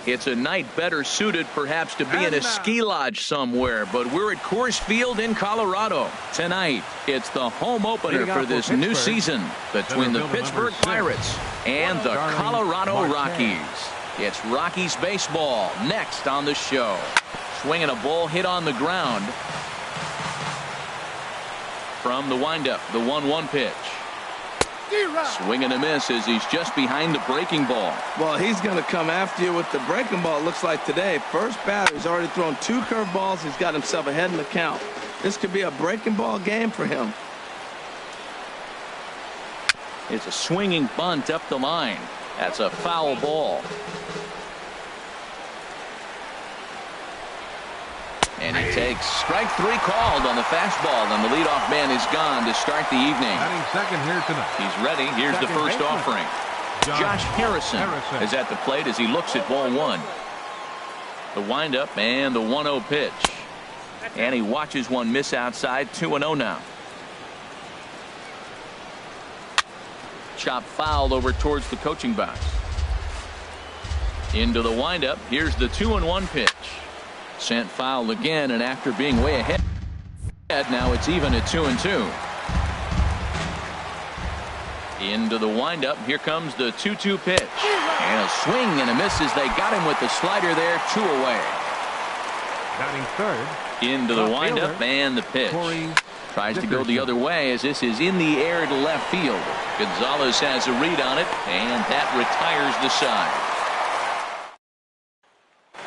It's a night better suited perhaps to be in a ski lodge somewhere, but we're at Coors Field in Colorado. Tonight, it's the home opener for this new season between the Pittsburgh Pirates and the Colorado Rockies. It's Rockies baseball next on the show. Swinging a ball hit on the ground. From the windup, the 1-1 pitch. Swing and a miss as he's just behind the breaking ball. Well, he's going to come after you with the breaking ball, it looks like today. First batter, he's already thrown 2 curveballs. He's got himself ahead in the count. This could be a breaking ball game for him. It's a swinging bunt up the line. That's a foul ball. And he takes strike 3 called on the fastball, and the leadoff man is gone to start the evening. Batting second here tonight. He's ready. Here's the first offering. Josh Harrison is at the plate as he looks at ball 1. The windup and the 1-0 pitch. And he watches one miss outside. 2-0 now. Chop foul over towards the coaching box. Into the windup. Here's the 2-1 pitch. Sent foul again, and after being way ahead, now it's even at 2-2. Into the windup. Here comes the 2-2 pitch. And a swing and a miss as they got him with the slider there. 2 away. Batting third. Into the windup and the pitch. Tries to go the other way as this is in the air to left field. Gonzalez has a read on it, and that retires the side.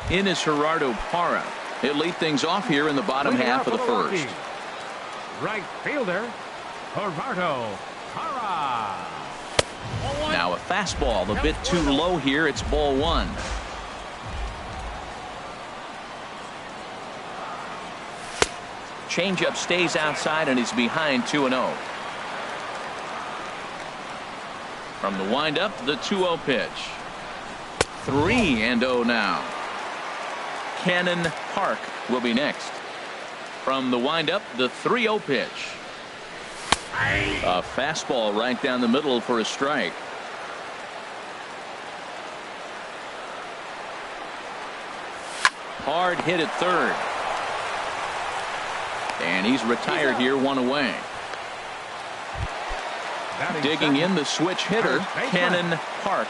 In is Gerardo Parra. He'll lead things off here in the bottom half of the first. Right fielder, Gerardo Parra. Now a fastball a bit too low here. It's ball 1. Changeup stays outside and he's behind 2-0. From the windup, the 2-0 pitch. 3-0 now. Cannon Park will be next. From the windup, the 3-0 pitch. A fastball right down the middle for a strike. Hard hit at third. And he's retired here, 1 away. Digging in the switch hitter, Cannon Park.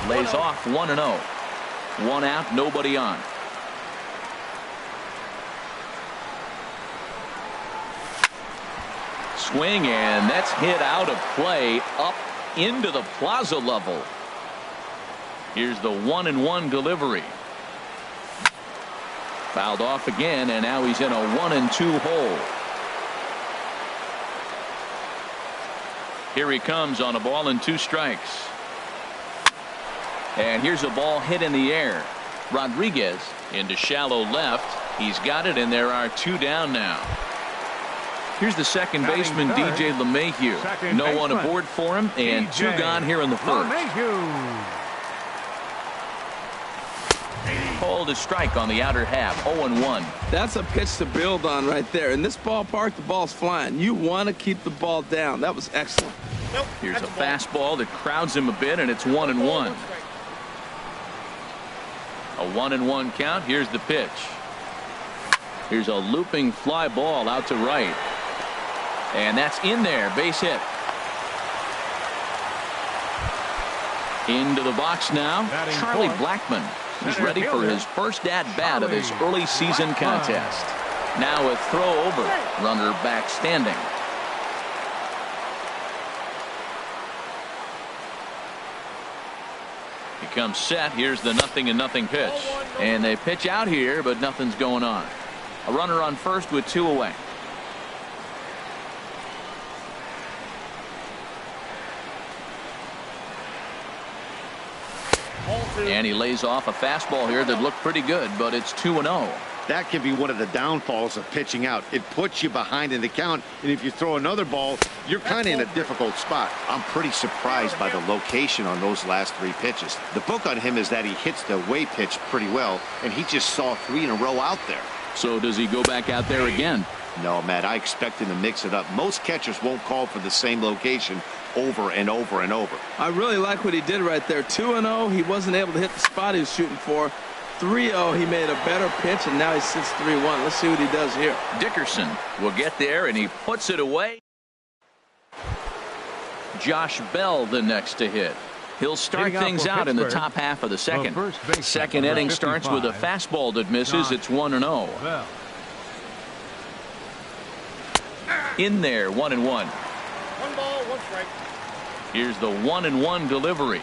Lays off 1-0. 1 out, nobody on. Swing, and that's hit out of play up into the plaza level. Here's the 1-1 delivery. Fouled off again, and now he's in a 1-2 hole. Here he comes on a ball and 2 strikes. And here's a ball hit in the air. Rodriguez into shallow left. He's got it, and there are 2 down now. Here's the second baseman, DJ LeMahieu. No one aboard for him, and 2 gone here in the first. Called a strike on the outer half. 0-1. That's a pitch to build on right there. In this ballpark, the ball's flying. You want to keep the ball down. That was excellent. Here's a fastball that crowds him a bit, and it's 1-1. A 1-1 count. Here's the pitch. Here's a looping fly ball out to right. And that's in there. Base hit. Into the box now. Charlie Blackmon. He's ready for his first at-bat of this early season contest. Now a throw over. Runner back standing. He comes set. Here's the 0-0 pitch. And they pitch out here, but nothing's going on. A runner on first with 2 away. And he lays off a fastball here that looked pretty good, but it's 2-0. That can be one of the downfalls of pitching out. It puts you behind in the count, and if you throw another ball, you're kind of in a difficult spot. I'm pretty surprised by the location on those last 3 pitches. The book on him is that he hits the away pitch pretty well, and he just saw 3 in a row out there. So does he go back out there again? No, Matt, I expect him to mix it up. Most catchers won't call for the same location over and over and over. I really like what he did right there. 2-0, he wasn't able to hit the spot he was shooting for. 3-0, he made a better pitch, and now he sits 3-1. Let's see what he does here. Dickerson will get there, and he puts it away. Josh Bell the next to hit. He'll start things out in the top half of the second. Second inning starts with a fastball that misses. It's 1-0. In there, 1-1. 1 ball, 1 strike. Here's the 1-1 delivery.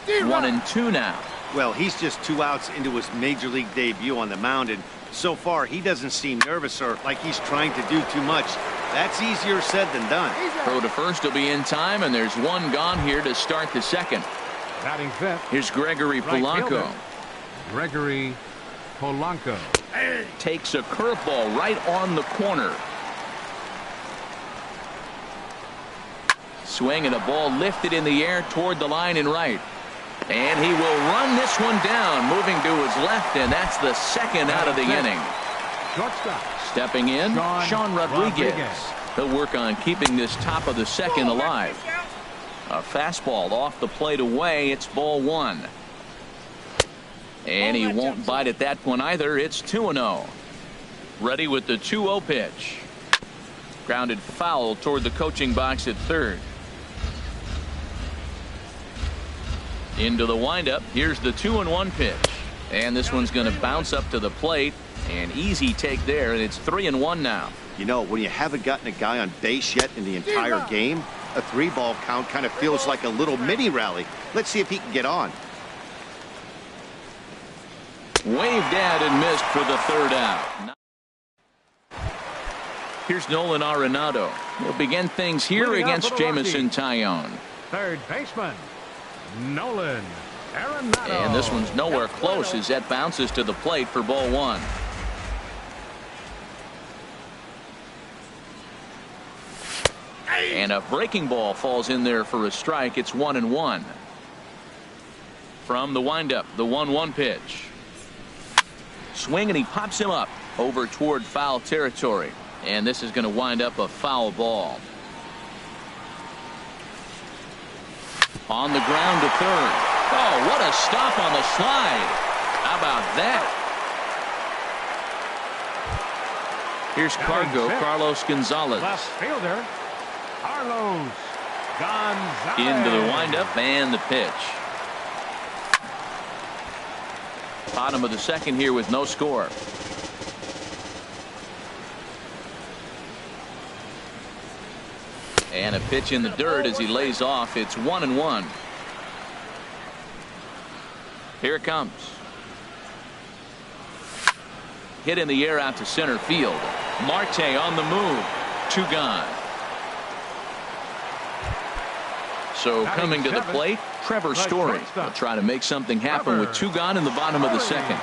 1-2 now. Well, he's just 2 outs into his major league debut on the mound, and so far he doesn't seem nervous or like he's trying to do too much. That's easier said than done. Throw to first will be in time, and there's one gone here to start the second. Batting fifth. Here's Gregory Polanco. Gregory Polanco takes a curveball right on the corner. Swing and a ball lifted in the air toward the line and right. And he will run this one down, moving to his left, and that's the second out of the inning. Shortstop. Stepping in, Sean Rodriguez. He'll work on keeping this top of the second alive. A fastball off the plate away. It's ball 1. And he won't bite at that one either. It's 2-0. Ready with the 2-0 pitch. Grounded foul toward the coaching box at third. Into the windup. Here's the 2-1 pitch. And this one's going to bounce up to the plate. An easy take there, and it's 3-1 now. You know, when you haven't gotten a guy on base yet in the entire game, a 3-ball count kind of feels like a little mini rally. Let's see if he can get on. Waved at and missed for the third out. Here's Nolan Arenado. He'll begin things here against Jameson Taillon. Third baseman, Nolan Arenado. And this one's nowhere close as that bounces to the plate for ball 1. And a breaking ball falls in there for a strike. It's 1-1. From the windup, the 1-1 pitch. Swing, and he pops him up over toward foul territory. And this is going to wind up a foul ball. On the ground to third. Oh, what a stop on the slide. How about that? Here's Carlos Gonzalez. Left fielder, Carlos Gonzalez. Into the windup and the pitch. Bottom of the second here with no score. And a pitch in the dirt as he lays off. It's 1-1. Here it comes. Hit in the air out to center field. Marte on the move. 2 gone. So coming to the plate, Trevor Story will try to make something happen with 2 gone in the bottom of the second.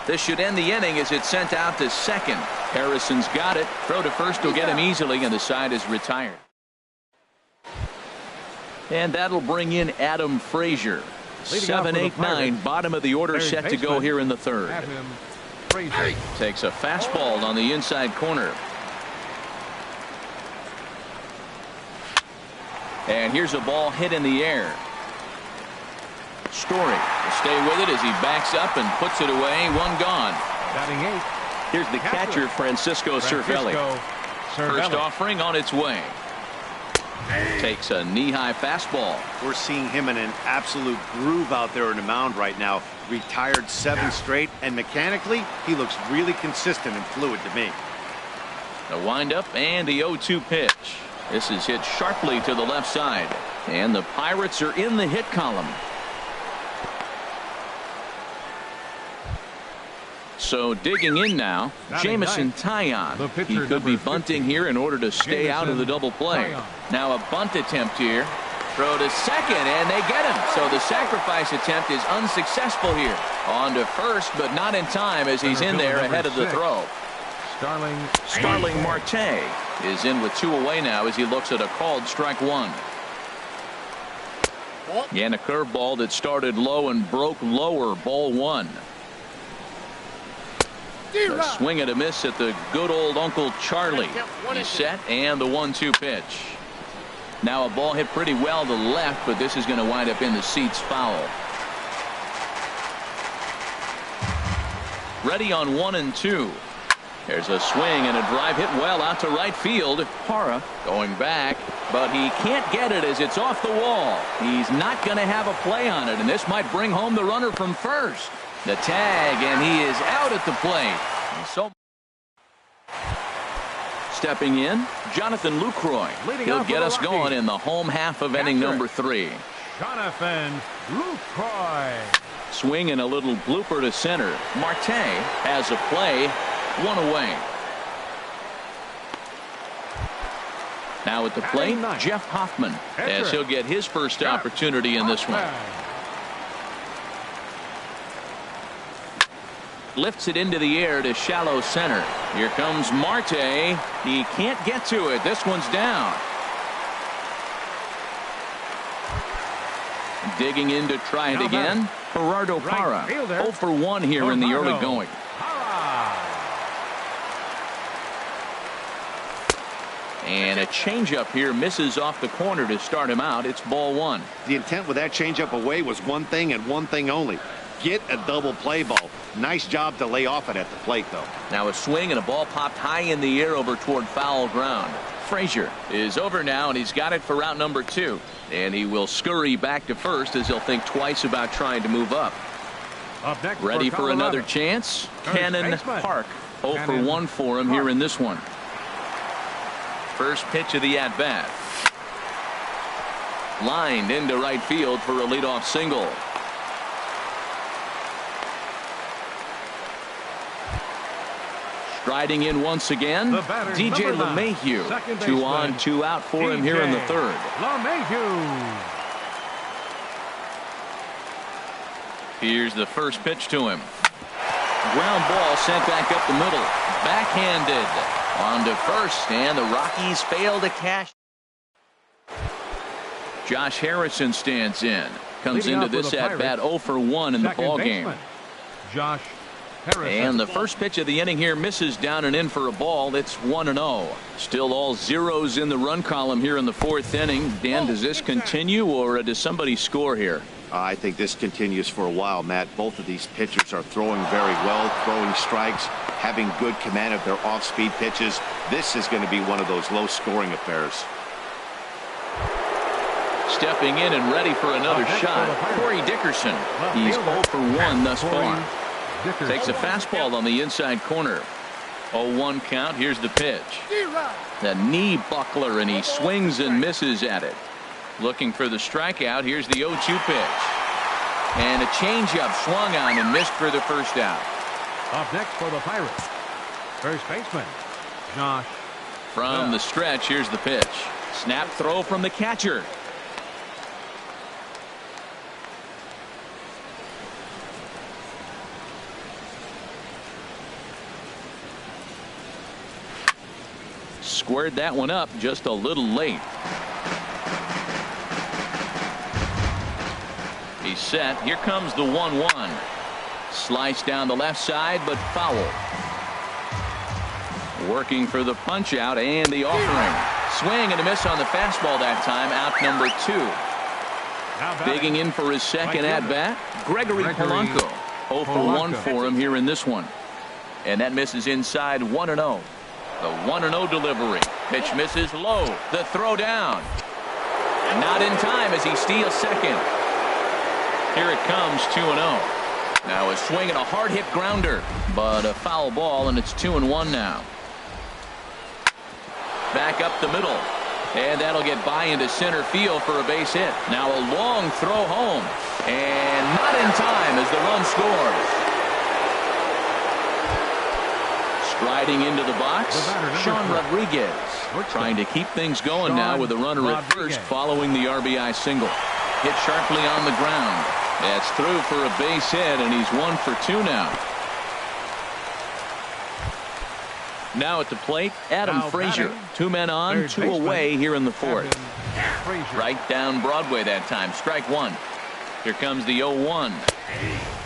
This should end the inning as it's sent out to second. Harrison's got it. Throw to first will get him easily, and the side is retired. And that'll bring in Adam Frazier. 7, 8, 9, bottom of the order set to go here in the third. Takes a fastball on the inside corner. And here's a ball hit in the air. Story will stay with it as he backs up and puts it away. 1 gone. Batting 8. Here's the catcher, Francisco Cervelli. First offering on its way. Takes a knee-high fastball. We're seeing him in an absolute groove out there on the mound right now. Retired 7 straight, and mechanically, he looks really consistent and fluid to me. The windup and the 0-2 pitch. This is hit sharply to the left side. And the Pirates are in the hit column. So digging in now, Jameson Taillon. He could be bunting here in order to stay out of the double play. Now a bunt attempt here. Throw to second, and they get him. So the sacrifice attempt is unsuccessful here. On to first, but not in time as he's in there ahead of the throw. Starling Marte is in with 2 away now as he looks at a called strike 1. And a curveball that started low and broke lower. Ball 1. A swing and a miss at the good old Uncle Charlie. He's set, and the 1-2 pitch. Now a ball hit pretty well to the left, but this is going to wind up in the seats foul. Ready on 1-2. There's a swing and a drive hit well out to right field. Parra going back, but he can't get it as it's off the wall. He's not going to have a play on it, and this might bring home the runner from first. The tag, and he is out at the plate. So stepping in, Jonathan Lucroy. He'll get us going in the home half of inning number 3. Jonathan Lucroy. Swing and a little blooper to center. Marte has a play, 1 away. Now at the plate, Jeff Hoffman, as he'll get his first opportunity in this one. Lifts it into the air to shallow center. Here comes Marte. He can't get to it. This one's down. Digging in to try it again. Gerardo Parra. 0 for 1 here in the early going. And a changeup here misses off the corner to start him out. It's ball 1. The intent with that changeup away was one thing and one thing only. Get a double play ball. Nice job to lay off it at the plate, though. Now a swing and a ball popped high in the air over toward foul ground. Frazier is over now, and he's got it for route number 2. And he will scurry back to first as he'll think twice about trying to move up. Ready for another chance? Cannon Park. 0 for 1 for him here in this one. First pitch of the at-bat. Lined into right field for a leadoff single. Striding in once again, DJ LeMahieu. 2 on, 2 out for him here in the 3rd. LeMahieu. Here's the first pitch to him. Ground ball sent back up the middle. Backhanded. On to first, and the Rockies fail to cash. Josh Harrison stands in. Comes into this at-bat 0 for 1 in the ballgame. Josh Harrison. And the first pitch of the inning here misses down and in for a ball. It's 1-0. Still all zeros in the run column here in the 4th inning. Dan, does this continue, or does somebody score here? I think this continues for a while, Matt. Both of these pitchers are throwing very well, throwing strikes, having good command of their off-speed pitches. This is going to be one of those low-scoring affairs. Stepping in and ready for another shot, Corey Dickerson. He's 0 for 1 thus far. Takes a fastball on the inside corner. 0-1 count. Here's the pitch. The knee buckler, and he swings and misses at it. Looking for the strikeout. Here's the 0-2 pitch. And a changeup swung on and missed for the first out. Up next for the Pirates, first baseman Josh. From the stretch, here's the pitch. Snap throw from the catcher. Squared that one up just a little late. He's set. Here comes the 1-1. Slice down the left side, but foul. Working for the punch out and the offering. Swing and a miss on the fastball that time. Out number 2. Digging in for his second at bat, Gregory Polanco. 0 for 1 for him here in this one. And that misses inside 1-0. The 1-0 delivery. Pitch misses low. The throw down. Not in time as he steals second. Here it comes, 2-0. Now a swing and a hard hit grounder, but a foul ball, and it's 2-1 now. Back up the middle, and that'll get by into center field for a base hit. Now a long throw home, and not in time as the run scores. Striding into the box, Sean Rodriguez, trying to keep things going now with a runner at first following the RBI single. Hit sharply on the ground. That's through for a base hit, and he's 1 for 2 now. Now at the plate, Adam Frazier. 2 men on, 2 away here in the 4th. Right down Broadway that time. Strike 1. Here comes the 0-1.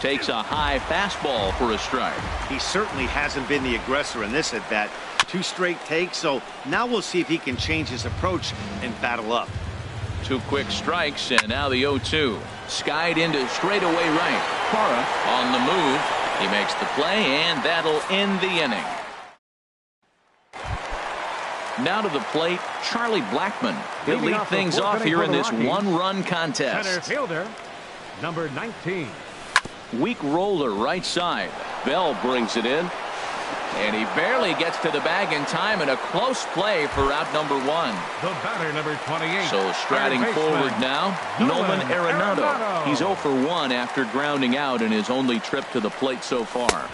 Takes a high fastball for a strike. He certainly hasn't been the aggressor in this at bat. 2 straight takes, so now we'll see if he can change his approach and battle up. 2 quick strikes, and now the 0-2. Skied into straightaway right. Parra on the move. He makes the play, and that'll end the inning. Now to the plate, Charlie Blackmon. He'll lead things off here in this one-run contest. Center fielder, number 19. Weak roller right side. Bell brings it in. And he barely gets to the bag in time, and a close play for out number 1. The batter, number 28. So striding forward now, Nolan Arenado. He's 0 for 1 after grounding out in his only trip to the plate so far.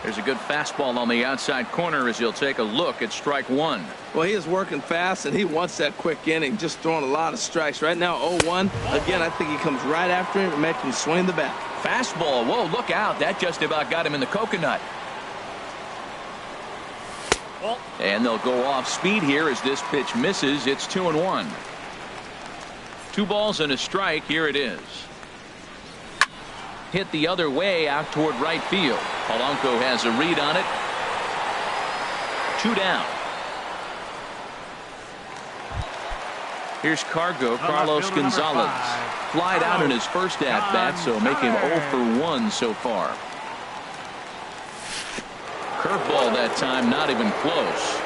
There's a good fastball on the outside corner as he'll take a look at strike 1. Well, he is working fast, and he wants that quick inning, just throwing a lot of strikes. Right now, 0-1. Again, I think he comes right after him and makes him swing the bat. Fastball. Whoa, look out. That just about got him in the coconut. And they'll go off speed here as this pitch misses. It's 2-1. 2 balls and a strike. Here it is. Hit the other way out toward right field. Polanco has a read on it. 2 down. Here's Carlos Gonzalez. Flied out in his first at-bat, so make him 0 for 1 so far. Curveball that time, not even close.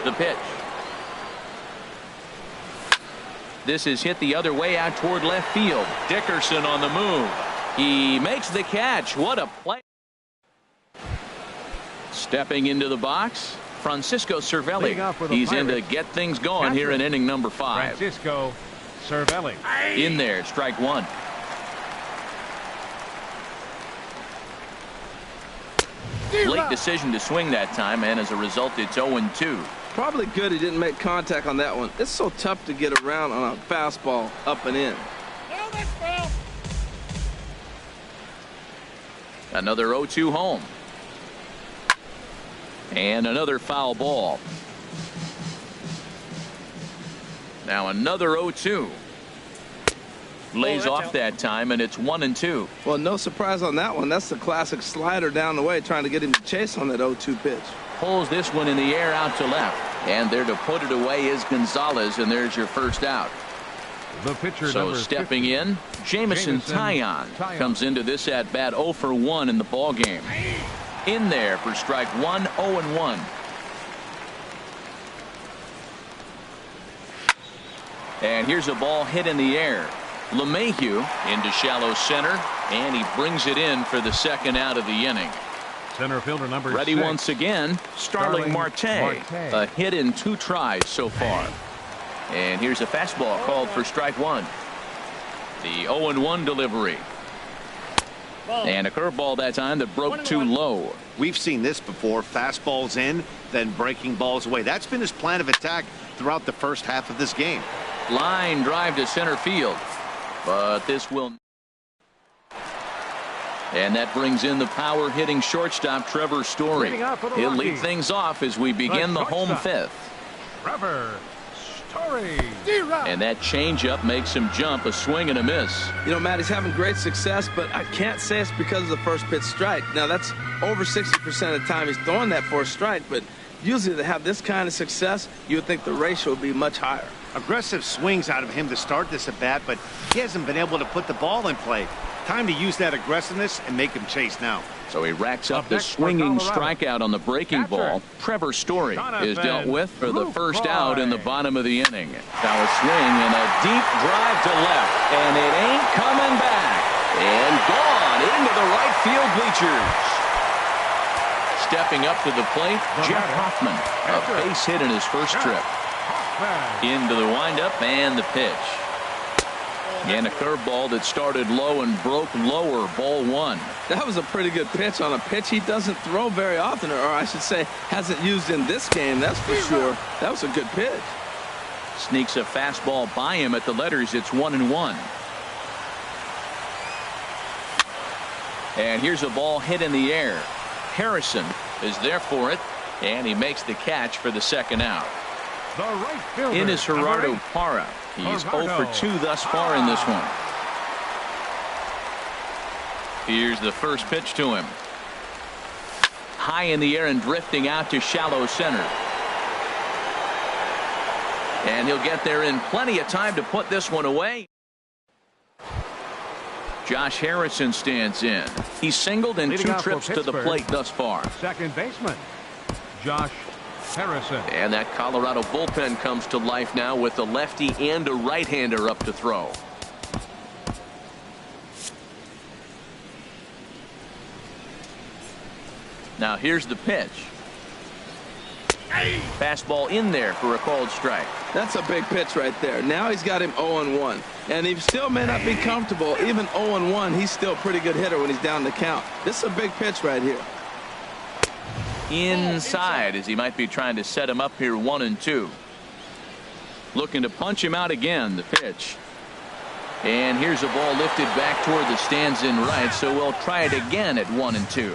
The pitch. This is hit the other way out toward left field. Dickerson on the move. He makes the catch. What a play. Stepping into the box, Francisco Cervelli. He's in to get things going here in inning number 5. Francisco Cervelli. In there, strike 1. Late decision to swing that time, and as a result, it's 0-2. Probably good he didn't make contact on that one. It's so tough to get around on a fastball up and in. No, that's foul. Another 0-2 home. And another foul ball. Now another 0-2. Lays off that time, and it's 1-2. Well, no surprise on that one. That's the classic slider down the way, trying to get him to chase on that 0-2 pitch. Pulls this one in the air out to left. And there to put it away is Gonzalez, and there's your first out. The pitcher, so stepping 50, in, Jamison Taillon comes into this at bat 0 for 1 in the ball game. In there for strike 1, 0-1. And here's a ball hit in the air. LeMahieu into shallow center, and he brings it in for the second out of the inning. Center fielder number Ready 6. once again, Starling Marte. A hit in 2 tries so far. And here's a fastball called for strike 1. The 0-1 delivery. And a curveball that time that broke too low. We've seen this before. Fastballs in, then breaking balls away. That's been his plan of attack throughout the first half of this game. Line drive to center field. But this will. And that brings in the power hitting shortstop Trevor Story. He'll lead things off as we begin the home 5th. Trevor Story. And that changeup makes him jump, a swing and a miss. You know, Matt, he's having great success, but I can't say it's because of the first pitch strike. Now, that's over 60% of the time he's throwing that for a strike, but usually to have this kind of success, you would think the ratio would be much higher. Aggressive swings out of him to start this at bat, but he hasn't been able to put the ball in play. Time to use that aggressiveness and make him chase now. So he racks up the swinging strikeout on the breaking ball. Trevor Story is dealt with for the first out in the bottom of the inning. Now a swing and a deep drive to left, and it ain't coming back. And gone into the right field bleachers. Stepping up to the plate, Jeff Hoffman. A base hit in his first trip. Into the windup and the pitch. And a curveball that started low and broke lower, ball 1. That was a pretty good pitch on a pitch he doesn't throw very often, or I should say hasn't used in this game, that's for sure. That was a good pitch. Sneaks a fastball by him at the letters. It's 1-1. And here's a ball hit in the air. Harrison is there for it, and he makes the catch for the second out. The right fielder. In is Gerardo Parra. He's 0 for 2 thus far in this one. Here's the first pitch to him. High in the air and drifting out to shallow center. And he'll get there in plenty of time to put this one away. Josh Harrison stands in. He's singled in 2 trips to the plate thus far. Second baseman, Josh Harrison. And that Colorado bullpen comes to life now with a lefty and a right-hander up to throw. Now here's the pitch. Fastball in there for a called strike. That's a big pitch right there. Now he's got him 0-1. And he still may not be comfortable. Even 0-1, he's still a pretty good hitter when he's down the count. This is a big pitch right here. Inside, as he might be trying to set him up here 1-2. Looking to punch him out again. The pitch. And here's a ball lifted back toward the stands in right, so we'll try it again at 1-2.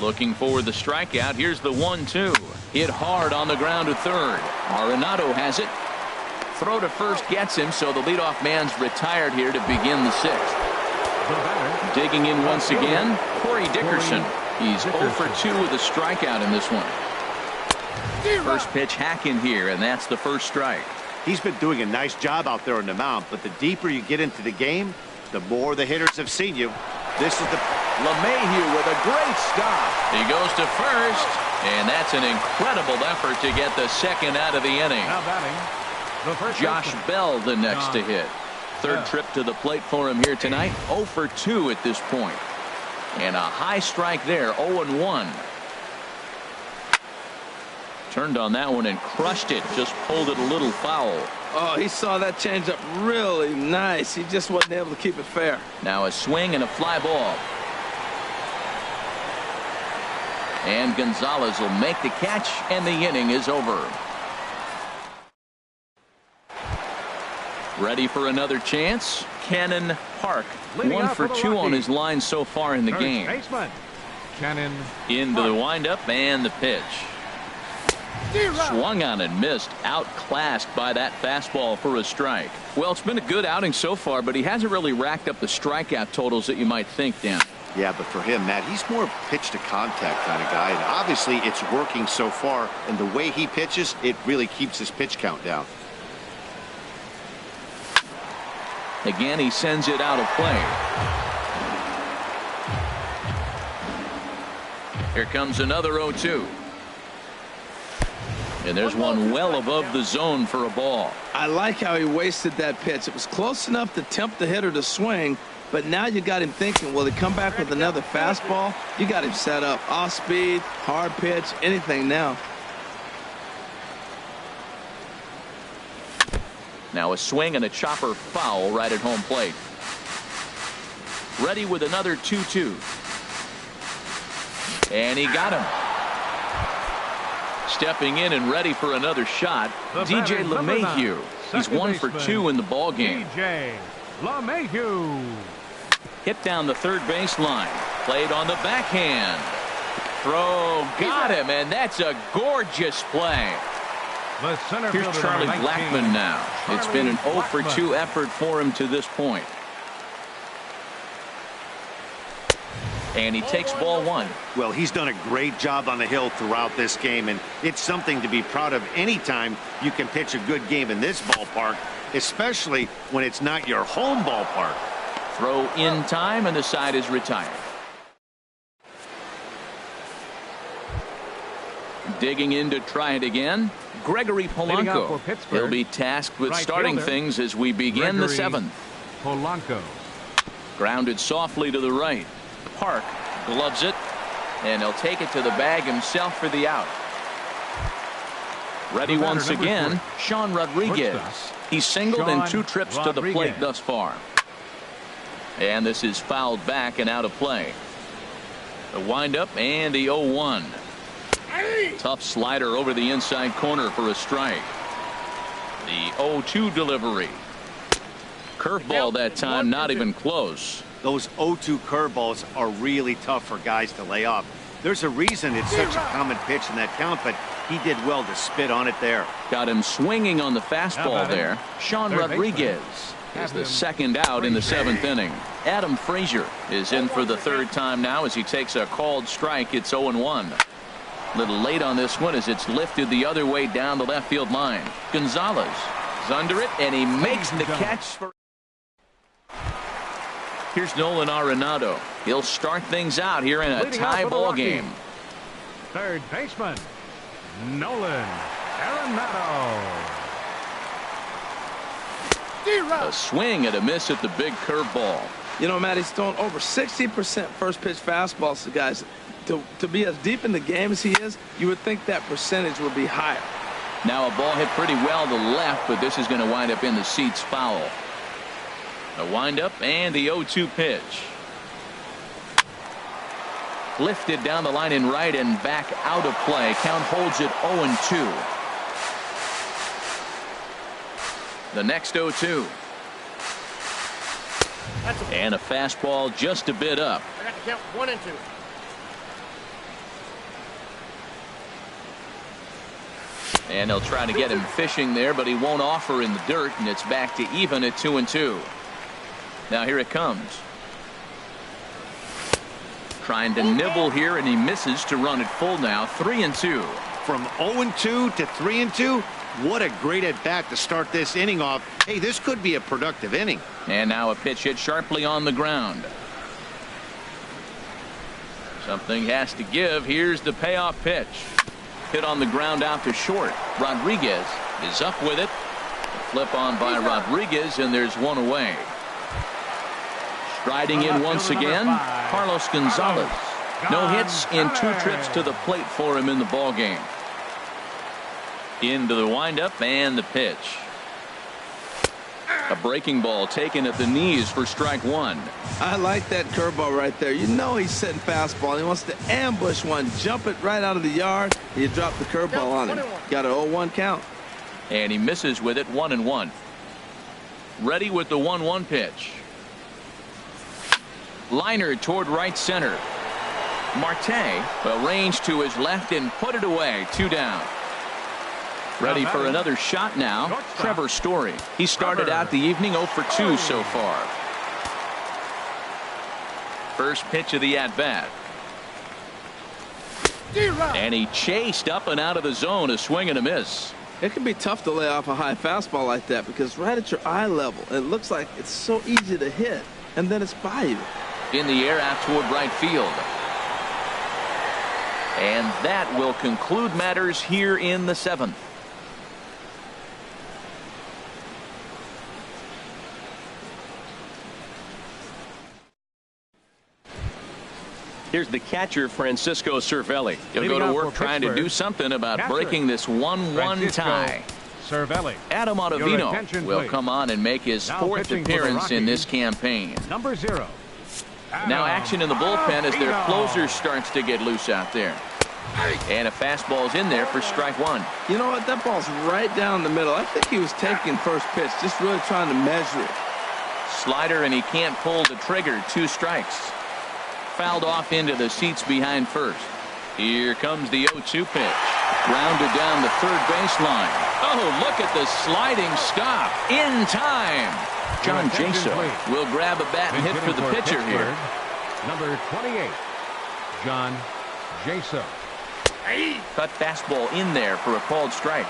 Looking for the strikeout. Here's the 1-2. Hit hard on the ground to third. Arenado has it. Throw to first gets him, so the leadoff man's retired here to begin the 6th. Digging in once again, Corey Dickerson. He's 0 for 2 with a strikeout in this one. First pitch hack in here, and that's the first strike. He's been doing a nice job out there on the mound, but the deeper you get into the game, the more the hitters have seen you. This is the LeMahieu with a great stop. He goes to first, and that's an incredible effort to get the second out of the inning. Now batting, the first Josh baseman. Bell the next to hit. Third trip to the plate for him here tonight. 0 for 2 at this point. And a high strike there, 0-1. Turned on that one and crushed it. Just pulled it a little foul. Oh, he saw that changeup really nice. He just wasn't able to keep it fair. Now a swing and a fly ball. And Gonzalez will make the catch, and the inning is over. Ready for another chance? Cannon Park. Leading 1 off for for the 2 on Rockies. his line so far in the First game. baseman, Cannon Into the windup and the pitch. Swung on and missed. Outclassed by that fastball for a strike. Well, it's been a good outing so far, but he hasn't really racked up the strikeout totals that you might think, Dan. Yeah, but for him, Matt, he's more pitch to contact kind of guy, and obviously it's working so far, and the way he pitches, it really keeps his pitch count down. Again, he sends it out of play. Here comes another 0-2. And there's one well above the zone for a ball. I like how he wasted that pitch. It was close enough to tempt the hitter to swing, but now you got him thinking, will he come back with another fastball? You got him set up. Off speed, hard pitch, anything now. Now a swing and a chopper foul right at home plate. Ready with another 2-2. And he got him. Stepping in and ready for another shot, DJ LeMahieu. He's 1 for 2 in the ball game. DJ LeMahieu. Hit down the third base line. Played on the backhand. Throw got him, and that's a gorgeous play. The center Here's fielder, Charlie number 19, Blackmon now. It's been an 0 for 2 effort for him to this point. And he takes ball 1. Well, he's done a great job on the hill throughout this game, and it's something to be proud of anytime you can pitch a good game in this ballpark, especially when it's not your home ballpark. Throw in time, and the side is retired. Digging in to try it again, Gregory Leading out Polanco. for Pittsburgh, He'll be tasked with right starting fielder, things as we begin the Gregory 7th. Polanco. Grounded softly to the right. Park gloves it, and he'll take it to the bag himself for the out. Ready The once batter, number again, 4. Sean Rodriguez. Shortstop, He's singled in Sean 2 trips to the plate Rodriguez. thus far. And this is fouled back and out of play. The windup and the 0-1. Tough slider over the inside corner for a strike. The 0-2 delivery. Curveball that time, not even close. Those 0-2 curveballs are really tough for guys to lay off. There's a reason it's such a common pitch in that count, but He did well to spit on it there. Got him swinging on the fastball there. Sean Rodriguez is the second out in the 7th inning. Adam Frazier is in for the 3rd time now as he takes a called strike. It's 0-1. Little late on this one as it's lifted the other way down the left field line. Gonzalez is under it, and he makes the catch for. Here's Nolan Arenado. He'll start things out here in a tie ball game. Third baseman, Nolan Arenado. A swing and a miss at the big curveball. You know, Matt, he's thrown over 60% first pitch fastballs to guys. To be as deep in the game as he is, you would think that percentage would be higher. Now a ball hit pretty well to left, but this is going to wind up in the seats foul. A windup and the 0-2 pitch. Lifted down the line in right and back out of play. Count holds it 0-2. The next 0-2. And a fastball just a bit up. I got to count 1 and 2. And they'll try to get him fishing there, but he won't offer in the dirt, and it's back to even at 2-2. Now here it comes. Trying to nibble here, and he misses to run it full now. 3-2. From 0-2 to 3-2. What a great at bat to start this inning off. Hey, this could be a productive inning. And now a pitch hit sharply on the ground. Something has to give. Here's the payoff pitch. Hit on the ground out to short. Rodriguez is up with it. A flip on by Rodriguez, and there's one away. Striding in once again, Carlos Gonzalez. No hits in 2 trips to the plate for him in the ball game. Into the windup and the pitch. A breaking ball taken at the knees for strike 1. I like that curveball right there. You know he's setting fastball. He wants to ambush one, jump it right out of the yard. You drop the curveball on him. Got an 0-1 count. And he misses with it. 1-1. Ready with the 1-1 pitch. Liner toward right center. Marte will range to his left and put it away. 2 down. Ready for another shot now. Trevor Story. He started out the evening 0 for 2 so far. First pitch of the at-bat. And he chased up and out of the zone. A swing and a miss. It can be tough to lay off a high fastball like that because right at your eye level, it looks like it's so easy to hit, and then it's by you. In the air out toward right field. And that will conclude matters here in the 7th. Here's the catcher, Francisco Cervelli. He'll go to work trying to do something about breaking this 1-1 tie. Cervelli. Adam Ottavino will come on and make his 4th appearance in this campaign. Number 0. Now action in the bullpen as their closer starts to get loose out there. And a fastball's in there for strike 1. You know what? That ball's right down the middle. I think he was taking first pitch, just really trying to measure it. Slider, and he can't pull the trigger. 2 strikes. Fouled off into the seats behind first. Here comes the 0-2 pitch. Grounded down the third baseline. Oh, look at the sliding stop. In time. John Jaso will grab a bat and hit for the pitcher here. Number 28, John Jaso. Cut fastball in there for a called strike.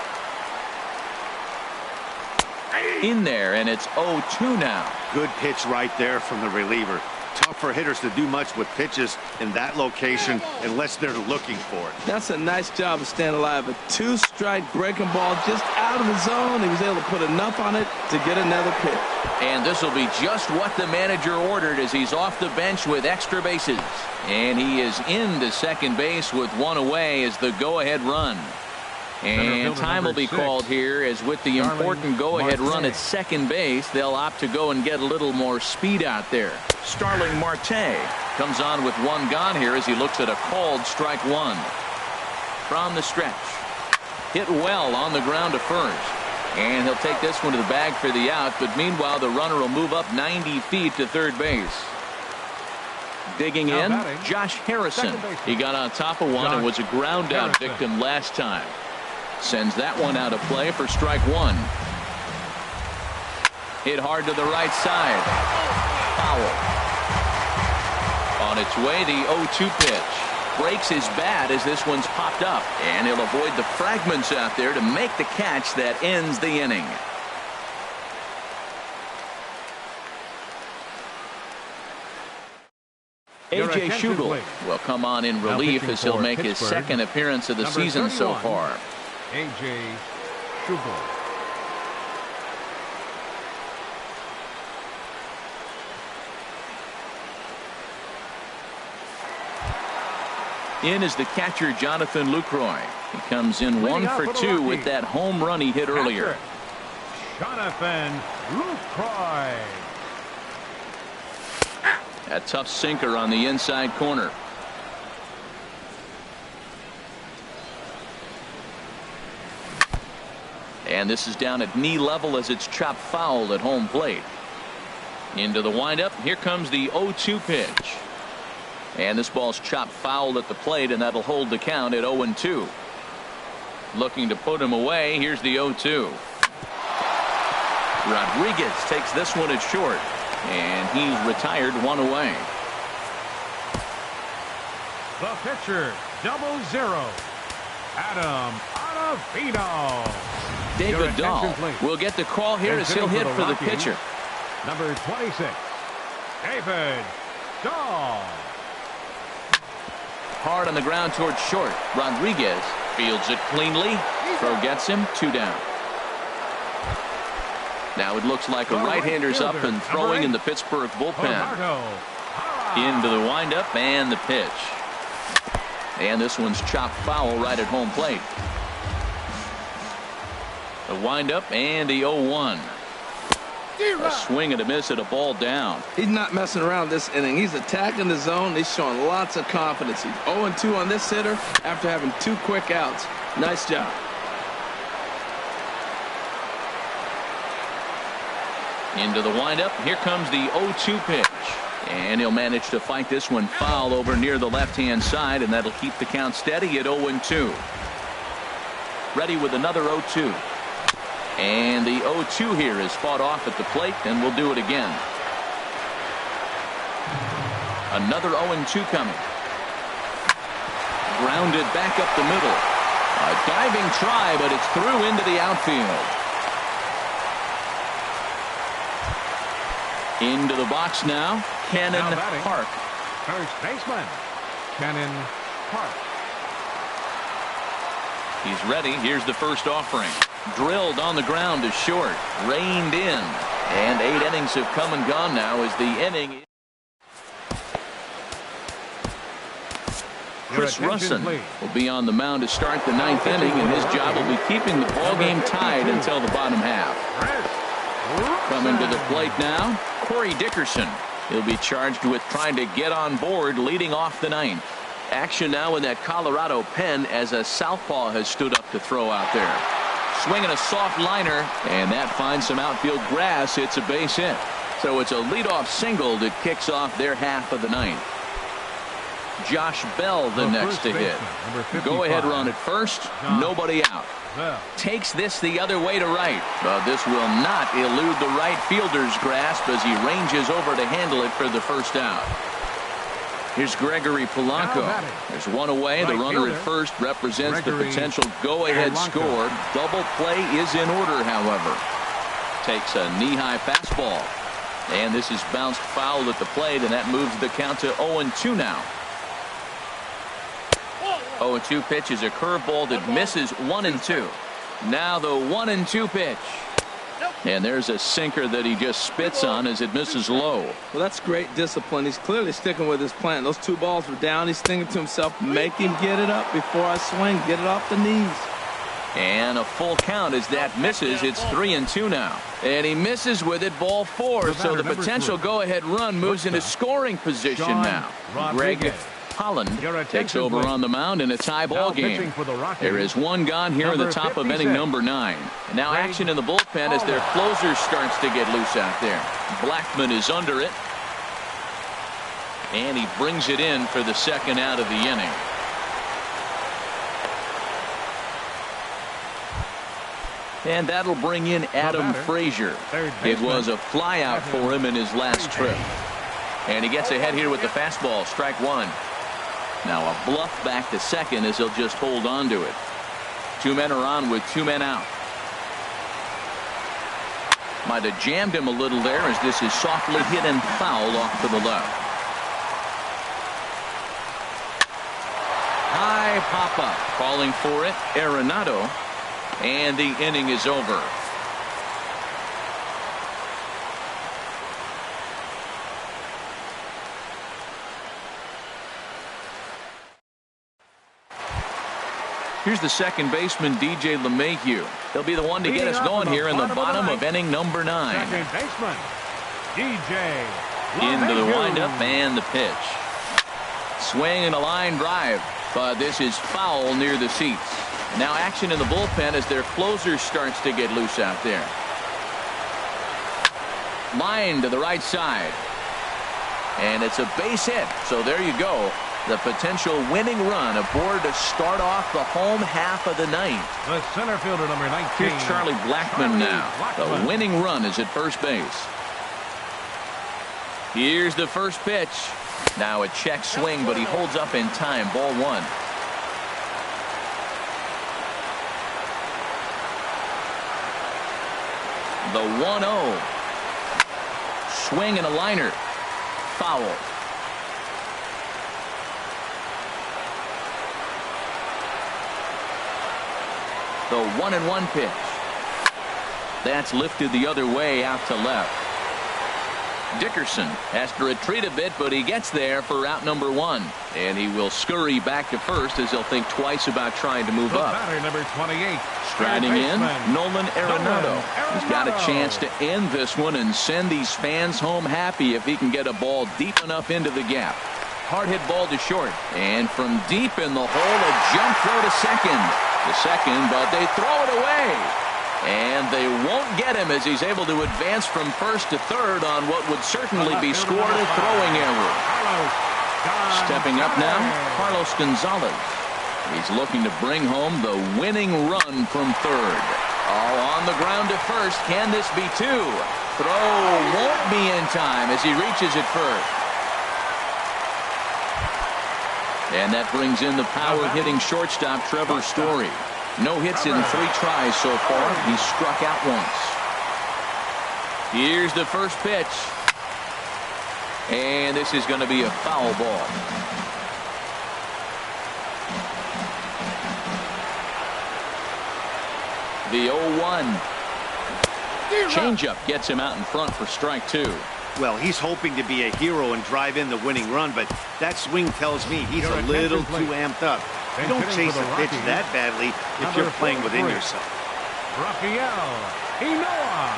In there, and it's 0-2 now. Good pitch right there from the reliever. Tough for hitters to do much with pitches in that location unless they're looking for it. That's a nice job of staying alive. A 2-strike breaking ball just out of the zone. He was able to put enough on it to get another pitch. And this will be just what the manager ordered as he's off the bench with extra bases. And he is into second base with 1 away as the go-ahead run. And time will be called here as with the important go-ahead run at second base, they'll opt to go and get a little more speed out there. Starling Marte comes on with 1 gone here as he looks at a called strike 1. From the stretch. Hit well on the ground to first. And he'll take this one to the bag for the out, but meanwhile the runner will move up 90 feet to third base. Digging in, Josh Harrison. He got on top of one and was a ground out victim last time. Sends that one out of play for strike one. Hit hard to the right side. Foul. On its way, the 0-2 pitch. Breaks his bat as this one's popped up. And he'll avoid the fragments out there to make the catch that ends the inning. A.J. Schugel will come on in relief as he'll make his second appearance of the season so far. A.J. Schugel. In is the catcher, Jonathan Lucroy. He comes in 1 for 2 with that home run he hit earlier. Jonathan Lucroy. A tough sinker on the inside corner. And this is down at knee level as it's chopped foul at home plate. Into the windup. Here comes the 0-2 pitch. And this ball's chopped foul at the plate, and that'll hold the count at 0-2. Looking to put him away. Here's the 0-2. Rodriguez takes this one at short. And he's retired, one away. The pitcher, 0-0. Adam Ottavino. David Dahl will get the call here as he'll hit for the pitcher. Number 26, David Dahl. Hard on the ground towards short. Rodriguez fields it cleanly. Throw gets him, 2 down. Now it looks like a right-hander's up and throwing in the Pittsburgh bullpen. Into the windup and the pitch. And this one's chopped foul right at home plate. The windup and the 0-1. A swing and a miss at a ball down. He's not messing around this inning. He's attacking the zone. He's showing lots of confidence. He's 0-2 on this hitter after having 2 quick outs. Nice job. Into the windup. Here comes the 0-2 pitch. And he'll manage to fight this one foul over near the left-hand side, and that'll keep the count steady at 0-2. Ready with another 0-2. And the 0-2 here is fought off at the plate, and we'll do it again. Another 0-2 coming. Grounded back up the middle. A diving try, but it's through into the outfield. Into the box now, Cannon Park. First baseman, Cannon Park. He's ready. Here's the first offering. Drilled on the ground to short. Reined in. And 8 innings have come and gone now as the inning. Chris Russin will be on the mound to start the 9th inning, and his job will be keeping the ball game tied until the bottom half. Coming to the plate now, Corey Dickerson. He'll be charged with trying to get on board leading off the 9th. Action now in that Colorado pen as a southpaw has stood up to throw out there. Swinging a soft liner, and that finds some outfield grass. It's a base hit. So it's a leadoff single that kicks off their half of the 9th. Josh Bell the next to hit. Go ahead run at first. Nobody out. Takes this the other way to right, but this will not elude the right fielder's grasp as he ranges over to handle it for the first out. Here's Gregory Polanco. There's one away. The runner at first represents the potential go-ahead score. Double play is in order, however. Takes a knee-high fastball, and this is bounced foul at the plate, and that moves the count to 0-2 now. 0-2 pitch is a curveball that misses 1-2. Now the 1-2 pitch. And there's a sinker that he just spits on as it misses low. Well, that's great discipline. He's clearly sticking with his plan. Those 2 balls were down. He's thinking to himself, make him get it up before I swing. Get it off the knees. And a full count as that misses. It's 3-2 now. And he misses with it, ball 4. So the potential go-ahead run moves into scoring position now. Greg Holland takes over on the mound in a tie ball game. There is one gone here in the top of inning number 9. And now action in the bullpen as their closer starts to get loose out there. Blackman is under it. And he brings it in for the second out of the inning. And that'll bring in Adam Frazier. It was a flyout for him in his last trip. And he gets ahead here with the fastball, strike one. Now a bluff back to second as he'll just hold on to it. Two men are on with two men out. Might have jammed him a little there as this is softly hit and foul off to the left. High pop up, calling for it, Arenado, and the inning is over. Here's the second baseman, DJ LeMahieu. He'll be the one to get us going here in the bottom of inning number 9. Second baseman, DJ Into the windup and the pitch. Swing and a line drive, but this is foul near the seats. Now action in the bullpen as their closer starts to get loose out there. Line to the right side. And it's a base hit, so there you go. The potential winning run aboard to start off the home half of the ninth. The center fielder, number 19. Here's Charlie Blackmon now. The winning run is at first base. Here's the first pitch. Now a check swing, but he holds up in time. Ball one. The 1-0. Swing and a liner. Foul. The 1-1 pitch. That's lifted the other way out to left. Dickerson has to retreat a bit, but he gets there for out number 1. And he will scurry back to first as he'll think twice about trying to move up. Batter, number 28. Striding in, Nolan Arenado. He's got a chance to end this one and send these fans home happy if he can get a ball deep enough into the gap. Hard hit ball to short. And from deep in the hole, a jump throw to second. But they throw it away. And they won't get him as he's able to advance from first to third on what would certainly be scored a throwing error. Stepping up now, Carlos Gonzalez. He's looking to bring home the winning run from third. All on the ground to first. Can this be two? Throw won't be in time as he reaches it first. And that brings in the power-hitting shortstop Trevor Story. No hits in 3 tries so far. He struck out once. Here's the first pitch. And this is going to be a foul ball. The 0-1. Changeup gets him out in front for strike 2. Well, he's hoping to be a hero and drive in the winning run, but that swing tells me he's a little too amped up. You don't chase a pitch that badly if you're playing within yourself. Rafael Hinoa.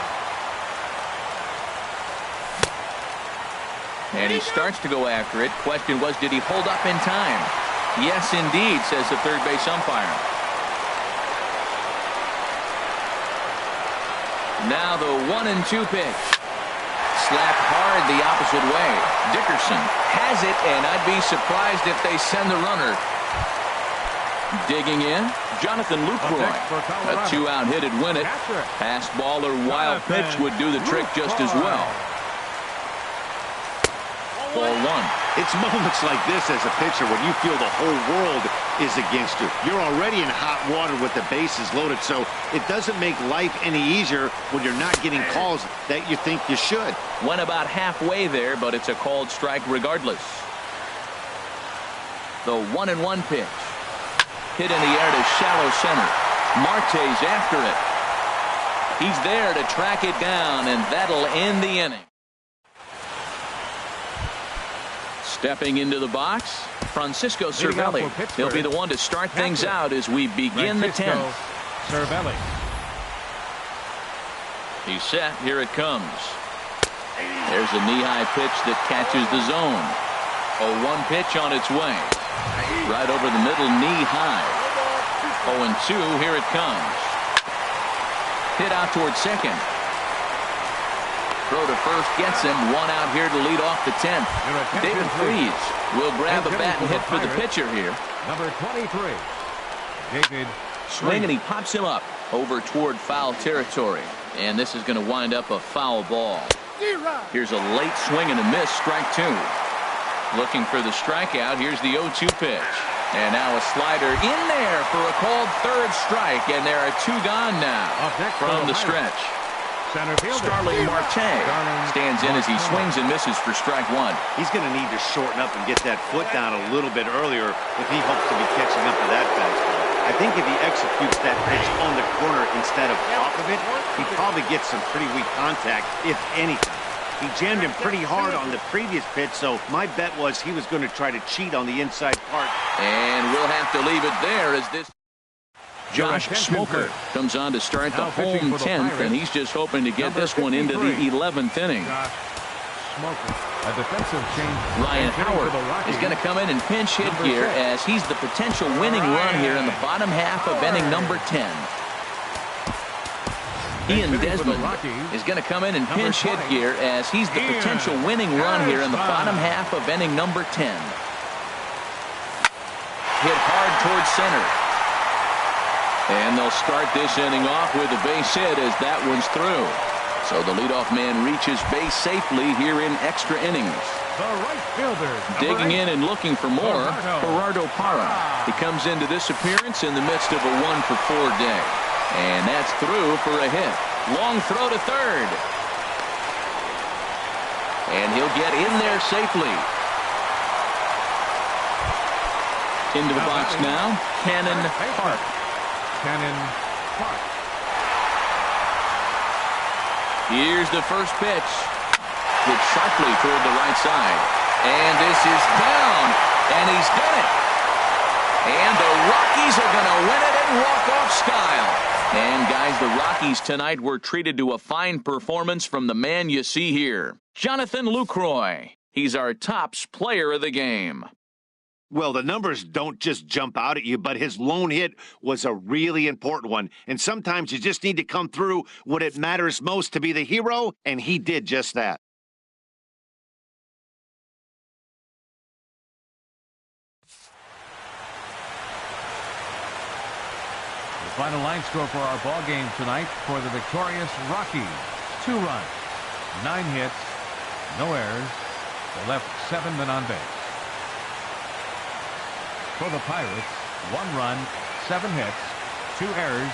And he starts to go after it. Question was, did he hold up in time? Yes, indeed, says the third base umpire. Now the 1-2 pitch. Slapped hard the opposite way. Dickerson has it, and I'd be surprised if they send the runner. Digging in, Jonathan Lucroy. A 2-out hit would win it. Pass ball or wild pitch would do the trick just as well. Ball 1. It's moments like this as a pitcher when you feel the whole world is against you. You're already in hot water with the bases loaded, so it doesn't make life any easier when you're not getting calls that you think you should. Went about halfway there, but it's a called strike regardless. The 1-1 pitch. Hit in the air to shallow center. Marte's after it. He's there to track it down, and that'll end the inning. Stepping into the box, Francisco Cervelli. He'll be the one to start things out as we begin the 10th. Cervelli. He's set. Here it comes. There's a knee-high pitch that catches the zone. 0-1 pitch on its way. Right over the middle, knee-high. 0-2. Here it comes. Hit out towards second. Throw to first gets him. 1 out here to lead off the 10th. David Freese will grab a bat and hit for the pitcher here. Number 23. David. Swing and he pops him up. over toward foul territory. And this is going to wind up a foul ball. Here's a late swing and a miss, strike two. Looking for the strikeout. Here's the 0-2 pitch. And now a slider in there for a called third strike. And there are two gone now from the stretch. Starling Marte stands in as he swings and misses for strike one. He's going to need to shorten up and get that foot down a little bit earlier if he hopes to be catching up to that fastball. I think if he executes that pitch on the corner instead of off of it, he probably gets some pretty weak contact, if anything. He jammed him pretty hard on the previous pitch, so my bet was he was going to try to cheat on the inside part. And we'll have to leave it there as this Josh Smoker comes on to start the home 10th, and he's just hoping to get this one into the 11th inning. A defensive change. Ryan Howard is going to come in and pinch hit gear as he's the potential winning run here in the bottom half of inning number 10. Ian Desmond is going to come in and pinch hit gear as he's the potential winning run here in the bottom half of inning number 10. Hit hard towards center. And they'll start this inning off with a base hit as that one's through. So the leadoff man reaches base safely here in extra innings. The right fielder. Digging in and looking for more, Gerardo Parra. He comes into this appearance in the midst of a 1-for-4 day. And that's through for a hit. Long throw to third. And he'll get in there safely. Into the box now, Cannon Park. Here's the first pitch. Hit sharply toward the right side. And this is down. And he's done it. And the Rockies are going to win it in walk-off style. And guys, the Rockies tonight were treated to a fine performance from the man you see here, Jonathan Lucroy. He's our tops player of the game. Well, the numbers don't just jump out at you, but his lone hit was a really important one. And sometimes you just need to come through when it matters most to be the hero, and he did just that. The final line score for our ball game tonight for the victorious Rockies: 2 runs, 9 hits, no errors. They left 7 men on base. For the Pirates, 1 run, 7 hits, 2 errors.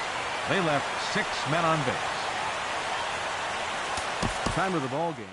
They left 6 men on base. Time of the ball game.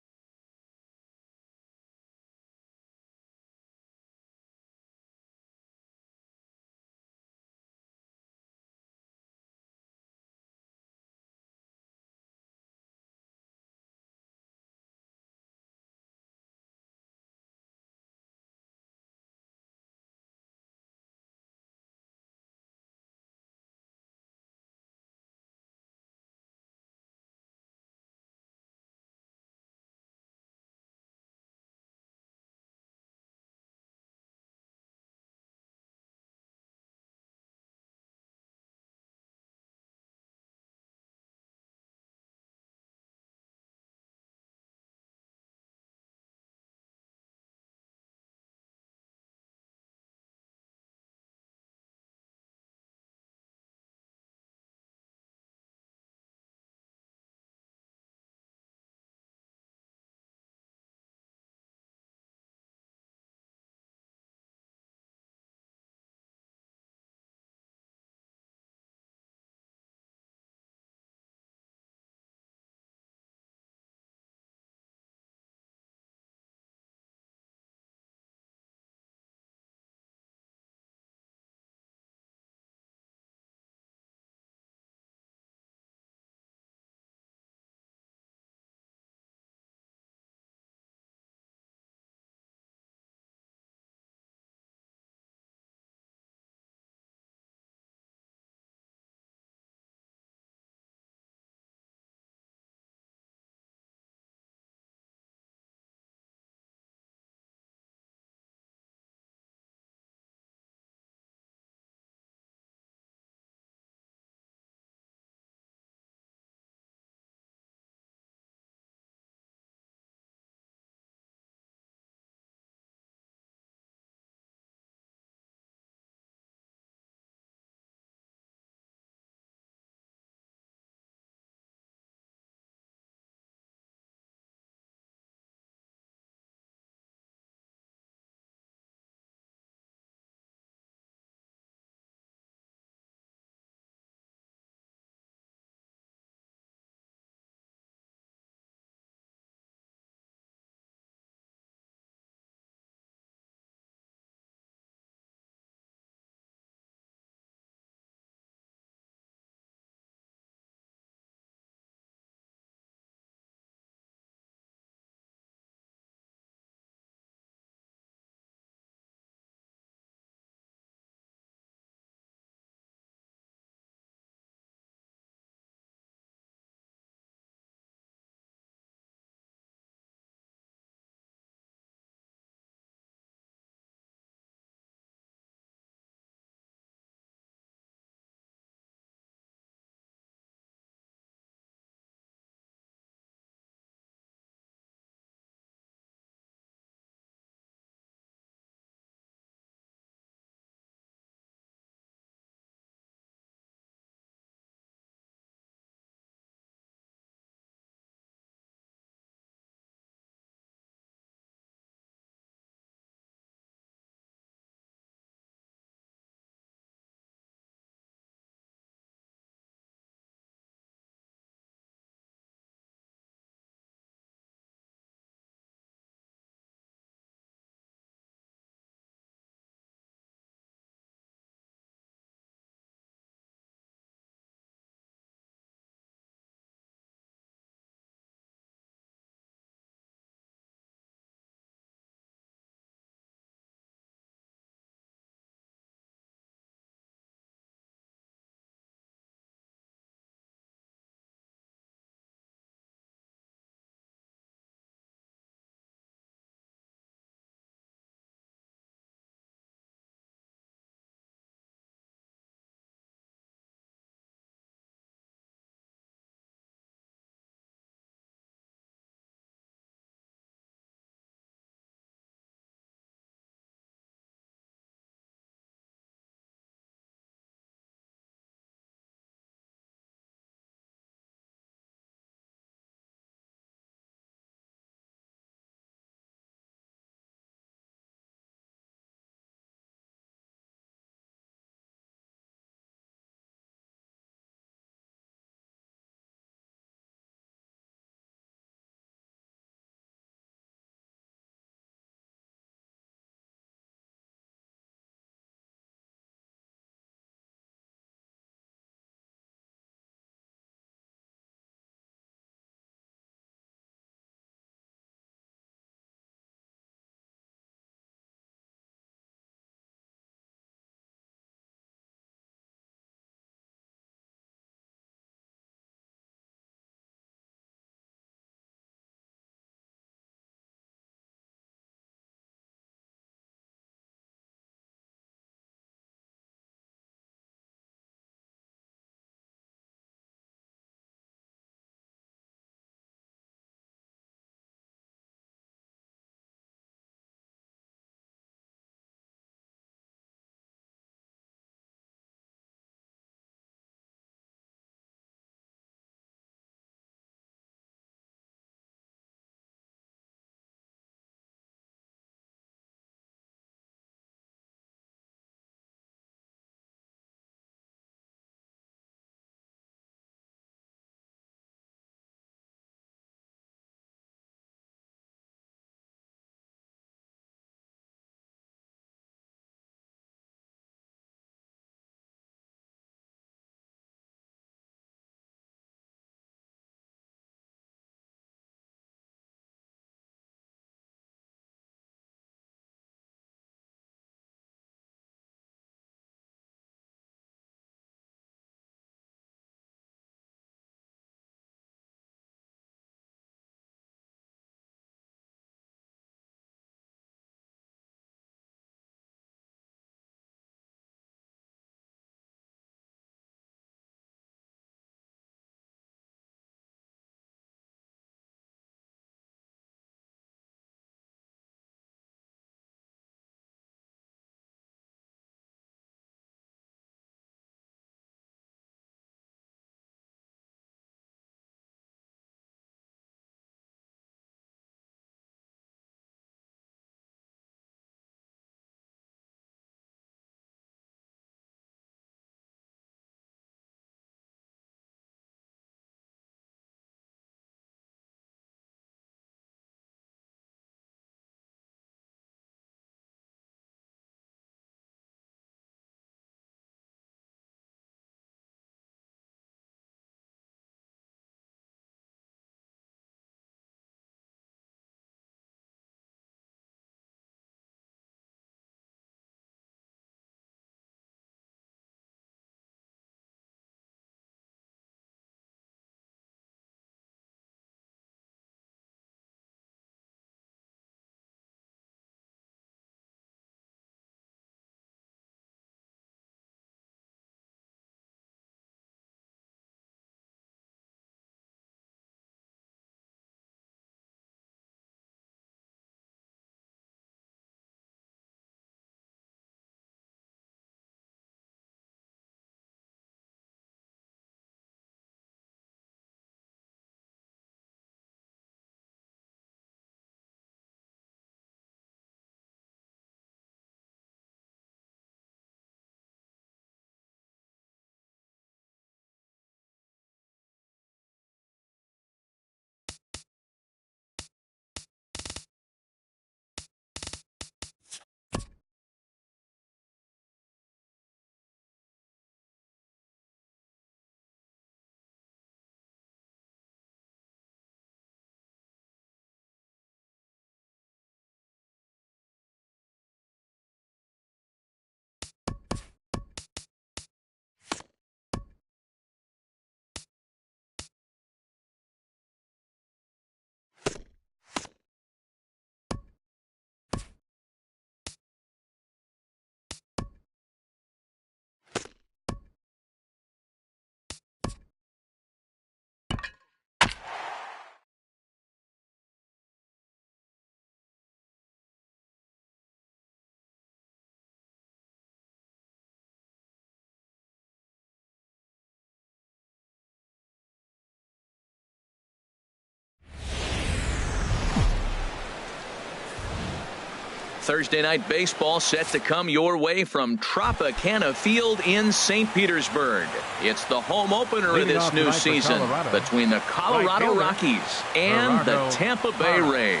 Thursday night baseball set to come your way from Tropicana Field in St. Petersburg. It's the home opener of this new season between the Colorado Rockies and the Tampa Bay Rays.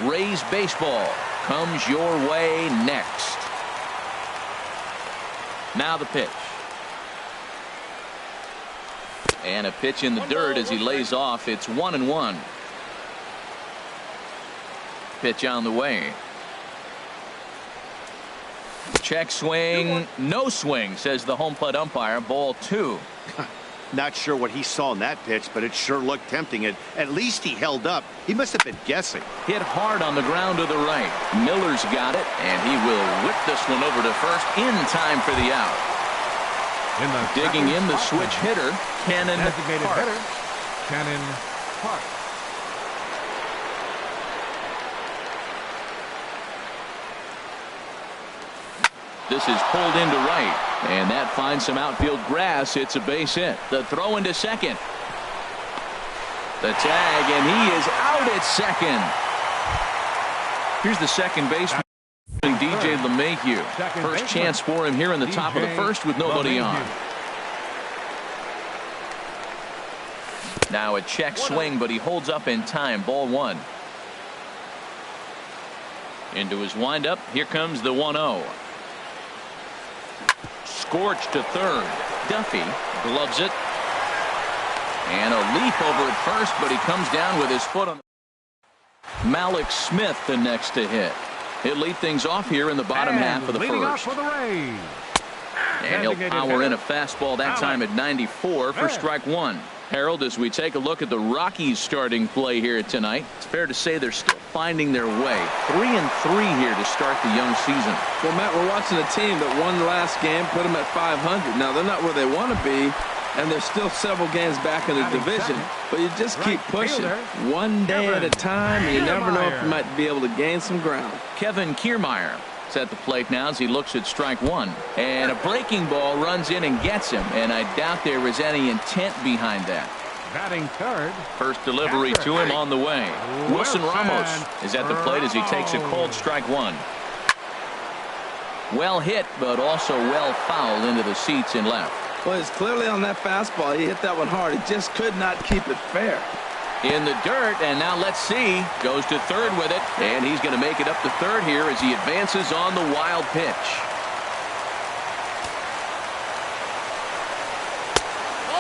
Rays baseball comes your way next. Now the pitch. And a pitch in the dirt as he lays off. It's 1-1. Pitch on the way. Check swing, no swing, says the home plate umpire. Ball 2. Not sure what he saw in that pitch, but it sure looked tempting. At least he held up. He must have been guessing. Hit hard on the ground to the right. Miller's got it, and he will whip this one over to first in time for the out. Digging in the switch hitter, Cannon Park. Cannon Park. This is pulled into right, and that finds some outfield grass. It's a base hit. The throw into second. The tag, and he is out at second. Here's the second baseman, DJ LeMahieu. First chance for him here in the top of the first with nobody on. Now a check swing, but he holds up in time. Ball 1. Into his windup. Here comes the 1-0. Scorched to third. Duffy gloves it. And a leap over at first, but he comes down with his foot on. Malik Smith the next to hit. He'll lead things off here in the bottom half of the first. For the Rays. And he'll power in a fastball that time at 94 for strike 1. Harold, as we take a look at the Rockies starting play here tonight, it's fair to say they're still finding their way. 3-3 here to start the young season. Well, Matt, we're watching a team that won the last game, put them at 500. Now, they're not where they want to be, and they're still several games back in the division. But you just keep pushing. One day at a time, you never know if you might be able to gain some ground. Kevin Kiermaier is at the plate now as he looks at strike 1. And a breaking ball runs in and gets him, and I doubt there was any intent behind that. Batting third. First delivery to him on the way. Wilson Ramos is at the plate as he takes a cold strike 1. Well hit, but also well fouled into the seats in left. Well, it's clearly on that fastball. He hit that one hard. He just could not keep it fair. In the dirt, and now let's see. Goes to third with it, and he's going to make it up to third here as he advances on the wild pitch.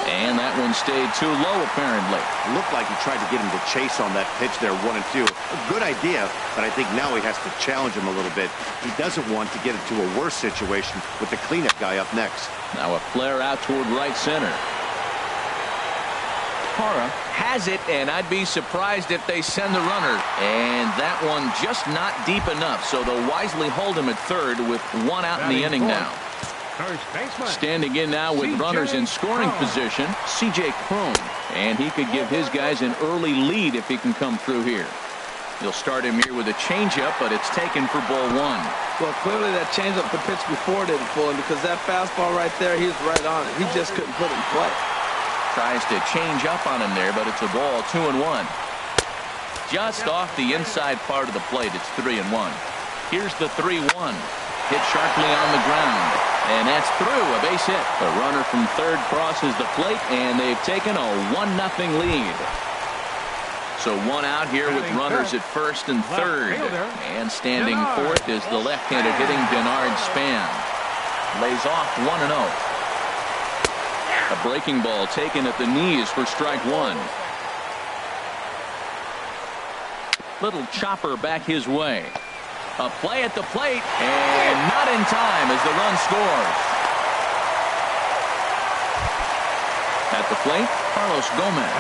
And that one stayed too low, apparently. Looked like he tried to get him to chase on that pitch there, 1-2. A good idea, but I think now he has to challenge him a little bit. He doesn't want to get into a worse situation with the cleanup guy up next. Now a flare out toward right center. Parra has it, and I'd be surprised if they send the runner. And that one just not deep enough, so they'll wisely hold him at third with one out in the inning now. Standing in now with runners in scoring position, C.J. Cron. And he could give his guys an early lead if he can come through here. He'll start him here with a changeup, but it's taken for ball 1. Well, clearly that changeup the pitch before didn't pull him, because that fastball right there, he was right on it. He just couldn't put it in play. Tries to change up on him there, but it's a ball 2-1. Just off the inside part of the plate, it's 3-1. Here's the 3-1. Hit sharply on the ground. And that's through, a base hit. The runner from third crosses the plate, and they've taken a 1-0 lead. So one out here with runners at first and third. And standing fourth is the left-handed hitting Bernard Span. Lays off 1-0. A breaking ball taken at the knees for strike 1. Little chopper back his way. A play at the plate, and not in time as the run scores. At the plate, Carlos Gomez.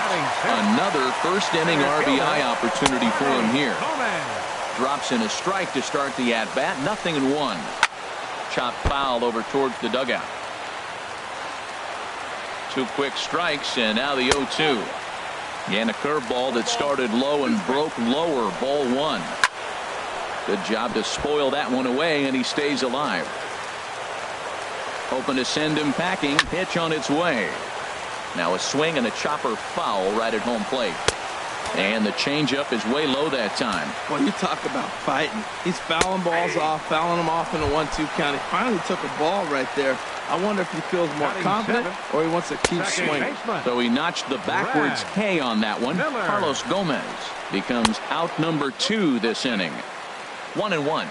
Another first-inning RBI opportunity for him here. Drops in a strike to start the at-bat. 0-1. Chopped foul over towards the dugout. 2 quick strikes, and now the 0-2. And a curveball that started low and broke lower. Ball 1. Good job to spoil that one away, and he stays alive. Hoping to send him packing. Pitch on its way. Now a swing and a chopper foul right at home plate. And the changeup is way low that time. Well, you talk about fighting. He's fouling balls off, fouling them off in a 1-2 count. He finally took a ball right there. I wonder if he feels more confident or he wants to keep swinging. So he notched the backwards K on that one. Carlos Gomez becomes out number 2 this inning. 1-1.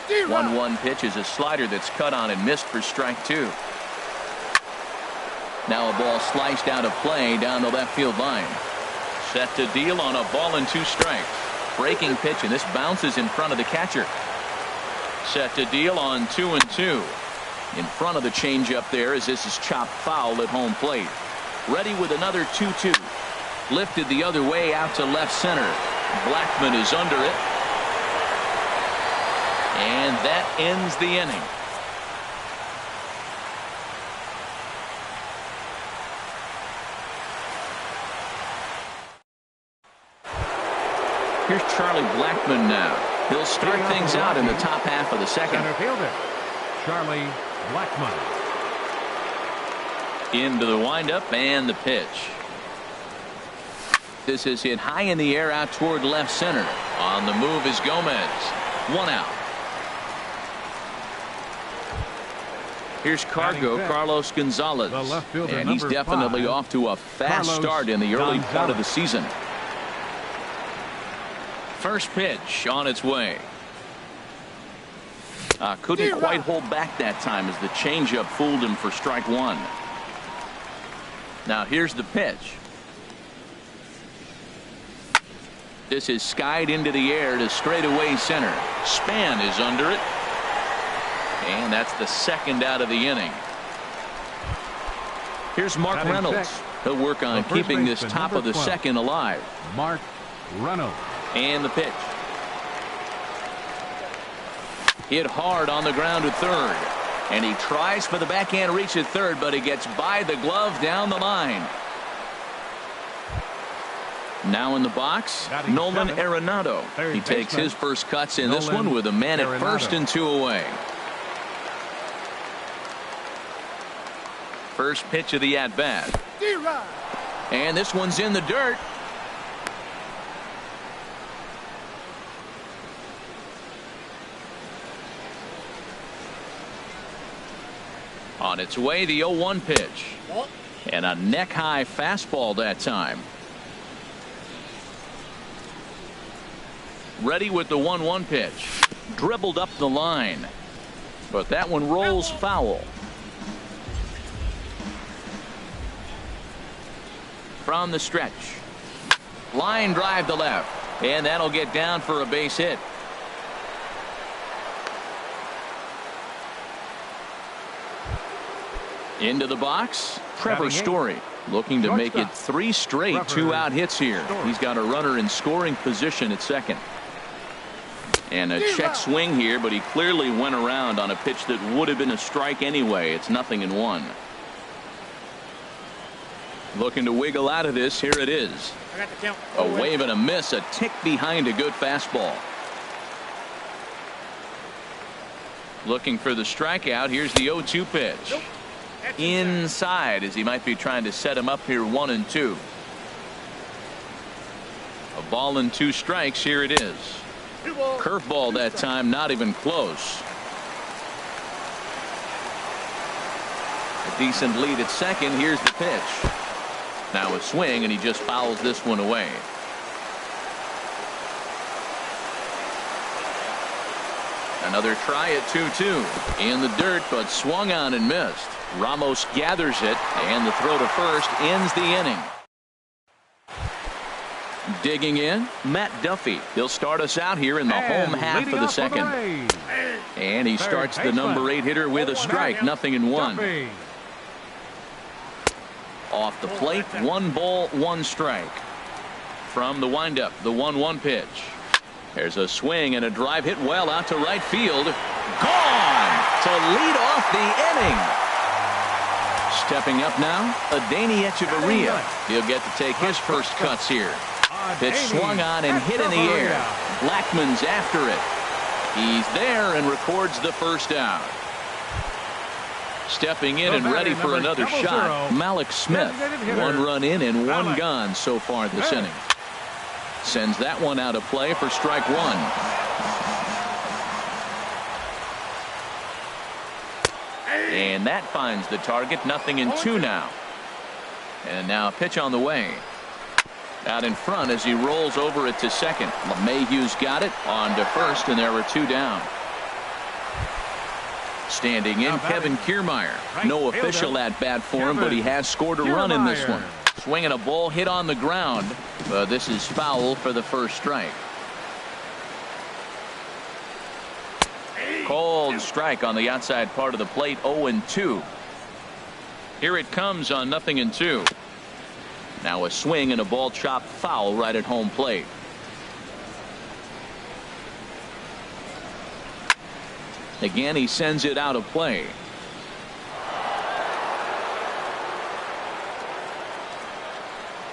1-1 pitch is a slider that's cut on and missed for strike 2. Now a ball sliced out of play down the left field line. Set to deal on a ball and 2 strikes. Breaking pitch, and this bounces in front of the catcher. Set to deal on 2-2. In front of the changeup there as this is chopped foul at home plate. Ready with another 2-2. Lifted the other way out to left center. Blackmon is under it. And that ends the inning. Here's Charlie Blackmon now. He'll start things out in the top half of the second. Center fielder, Charlie Blackmon. Into the windup and the pitch. This is hit high in the air out toward left center. On the move is Gomez. 1 out. Here's Cargo, Carlos Gonzalez. And he's definitely off to a fast start in the early part of the season. First pitch on its way. Couldn't quite hold back that time as the changeup fooled him for strike 1. Now here's the pitch. This is skied into the air to straightaway center. Span is under it. And that's the second out of the inning. Here's Mark Reynolds. He'll work on keeping this top of the second alive. Mark Reynolds. And the pitch. Hit hard on the ground to third. And he tries for the backhand reach at third, but he gets by the glove down the line. Now in the box, Nolan Arenado. He takes his first cuts in this one with a man at first and 2 away. First pitch of the at-bat. And this one's in the dirt. On its way, the 0-1 pitch. And a neck-high fastball that time. Ready with the 1-1 pitch. Dribbled up the line. But that one rolls foul. From the stretch. Line drive to left. And that'll get down for a base hit. Into the box, Trevor Story looking to make it 3 straight 2-out hits here. He's got a runner in scoring position at second. And a check swing here, but he clearly went around on a pitch that would have been a strike anyway. It's 0-1. Looking to wiggle out of this. Here it is. A wave and a miss, a tick behind a good fastball. Looking for the strikeout. Here's the 0-2 pitch. Inside as he might be trying to set him up here 1-2. A ball and 2 strikes. Here it is. Curveball that time, not even close. A decent lead at second. Here's the pitch. Now a swing, and he just fouls this one away. Another try at 2-2 in the dirt, but swung on and missed. Ramos gathers it, and the throw to first ends the inning. Digging in, Matt Duffy. He'll start us out here in the home half of the second. And he starts the number 8 hitter with a strike. 0-1. Off the plate, 1 ball, 1 strike. From the windup, the 1-1 pitch. There's a swing and a drive hit well out to right field. Gone to lead off the inning. Stepping up now, Adeiny Echeverria. He'll get to take his first cuts here. Pitch swung on and hit in the air. Blackmon's after it. He's there and records the first out. Stepping in and ready for another shot, Malik Smith. 1 run in and 1 gone so far this inning. Sends that one out of play for strike 1. And that finds the target. 0-2 now. And now a pitch on the way. Out in front as he rolls over it to second. LeMahieu's got it on to first, and there were 2 down. Standing in, Kevin Kiermaier. No official at bat for him, but he has scored a run in this one. Swinging a ball hit on the ground. This is foul for the first strike. Cold strike on the outside part of the plate. 0-2. Here it comes on 0-2. Now a swing and a ball chopped foul right at home plate. Again, he sends it out of play.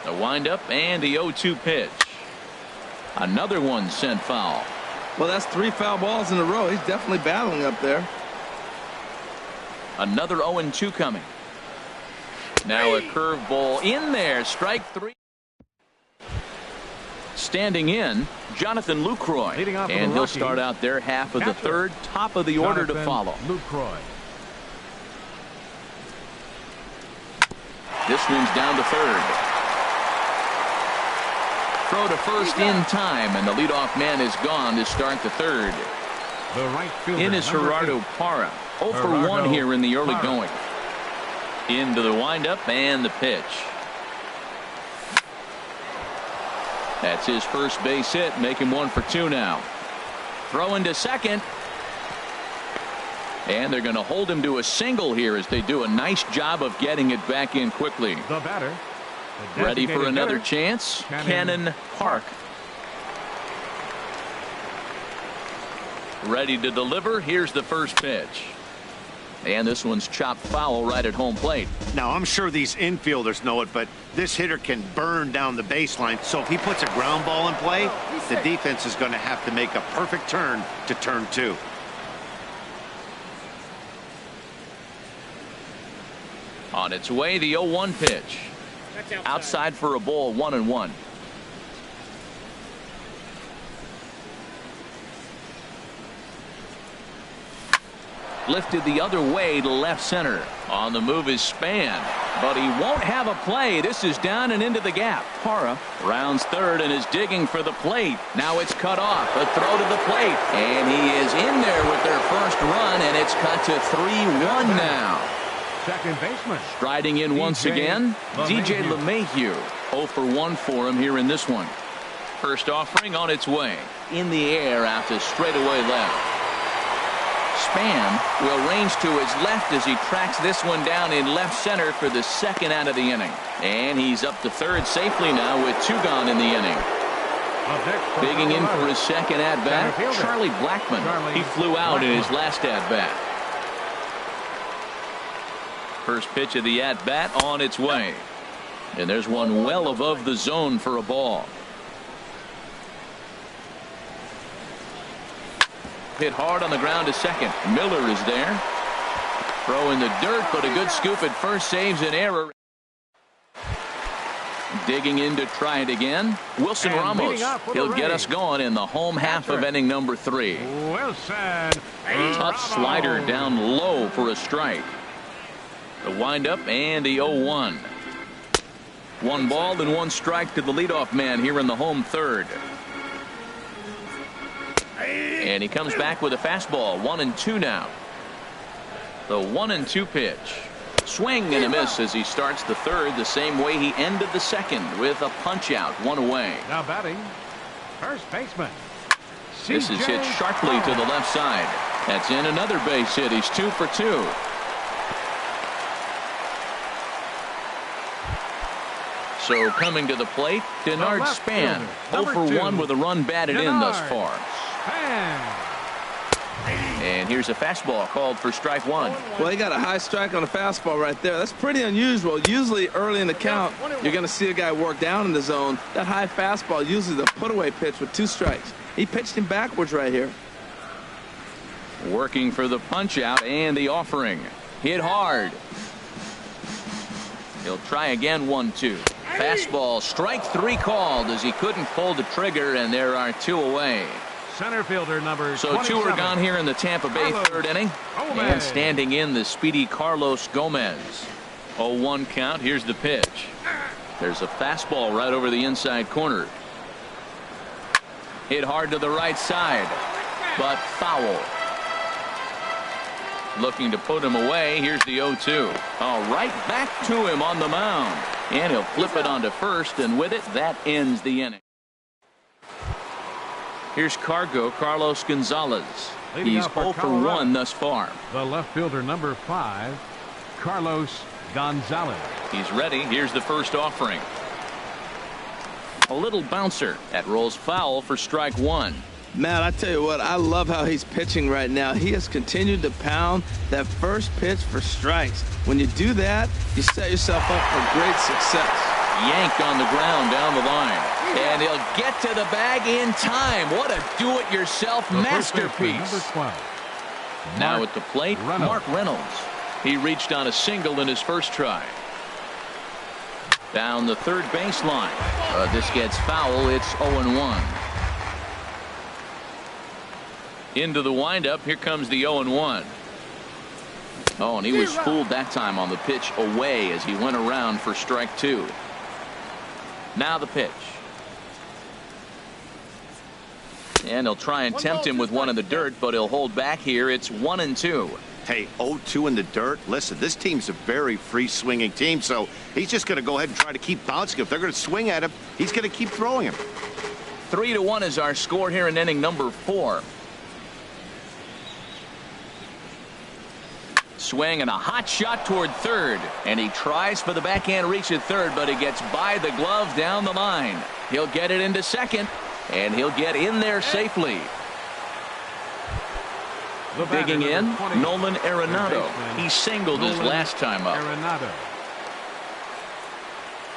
The windup and the 0-2 pitch. Another one sent foul. Well, that's 3 foul balls in a row. He's definitely battling up there. Another 0-2 coming. Now a curveball in there. Strike 3. Standing in, Jonathan Lucroy. And he'll start out their half of the third. Top of the order to follow. Lucroy. This one's down to third. Throw to first in time, and the leadoff man is gone to start the third. The right fielder, in is Gerardo Parra. 0 for 1 here in the early going. Into the windup and the pitch. That's his first base hit, make him 1 for 2 now. Throwing to second. And they're going to hold him to a single here as they do a nice job of getting it back in quickly. The batter. Ready for another chance? Cannon Park. Ready to deliver. Here's the first pitch. And this one's chopped foul right at home plate. Now, I'm sure these infielders know it, but this hitter can burn down the baseline. So if he puts a ground ball in play, the defense is going to have to make a perfect turn to turn 2. On its way, the 0-1 pitch. Outside for a ball, 1-1. Lifted the other way to left center. On the move is Span, but he won't have a play. This is down and into the gap. Parra rounds third and is digging for the plate. Now it's cut off. A throw to the plate, and he is in there with their first run, and it's cut to 3-1 now. Second baseman. Striding in once again, DJ LeMahieu. 0 for 1 for him here in this one. First offering on its way. In the air out to straightaway left. Span will range to his left as he tracks this one down in left center for the second out of the inning. And he's up to third safely now with 2 gone in the inning. Digging in for his second at-bat, Charlie Blackmon. He flew out in his last at-bat. First pitch of the at-bat on its way. And there's one well above the zone for a ball. Hit hard on the ground to second. Miller is there. Throw in the dirt, but a good scoop at first saves an error. Digging in to try it again. Wilson Ramos. He'll get us going in the home half of inning number 3. Wilson. Tough slider down low for a strike. The windup and the 0-1. 1 ball and 1 strike to the leadoff man here in the home third. And he comes back with a fastball. 1-2 now. The 1-2 pitch. Swing and a miss as he starts the third the same way he ended the second with a punch out, 1 away. Now batting, first baseman. This is hit sharply to the left side. That's in another base hit. He's 2 for 2. So coming to the plate, Denard Span. 0 for 1 with a run batted in thus far. And here's a fastball called for strike 1. Well, he got a high strike on a fastball right there. That's pretty unusual. Usually early in the count, you're going to see a guy work down in the zone. That high fastball, usually the put-away pitch with 2 strikes. He pitched him backwards right here. Working for the punch out and the offering. Hit hard. He'll try again, 1-2. Fastball, strike 3 called as he couldn't pull the trigger, and there are 2 away. Center fielder number So 27. 2 are gone here in the Tampa Bay third inning. And standing in the speedy Carlos Gomez. 0-1 count. Here's the pitch. There's a fastball right over the inside corner. Hit hard to the right side, but foul. Looking to put him away. Here's the 0-2. Right back to him on the mound. And he'll flip it onto first, and with it, that ends the inning. Here's Carlos Gonzalez. He's 0 for 1 thus far. The left fielder number 5, Carlos Gonzalez. He's ready. Here's the first offering. A little bouncer. That rolls foul for strike 1. Matt, I tell you what, I love how he's pitching right now. He has continued to pound that first pitch for strikes. When you do that, you set yourself up for great success. Yanked on the ground down the line. And he'll get to the bag in time. What a do-it-yourself masterpiece. Number 12. Now at the plate, Mark Reynolds. He reached on a single in his first try. Down the third baseline. This gets foul. It's 0-1. Into the windup. Here comes the 0-1. And he was fooled that time on the pitch away as he went around for strike 2. Now the pitch. And he'll try and tempt him with one in the dirt, but he'll hold back here. It's 1-2. Hey, 0-2 in the dirt. Listen, this team's a very free swinging team, so he's just going to go ahead and try to keep bouncing. If they're going to swing at him, he's going to keep throwing him. 3-1 is our score here in inning number 4. Swing and a hot shot toward third, and he tries for the backhand reach at third, but he gets by the glove down the line. He'll get it into second, and he'll get in there safely. Digging in, Nolan Arenado. He singled his last time up.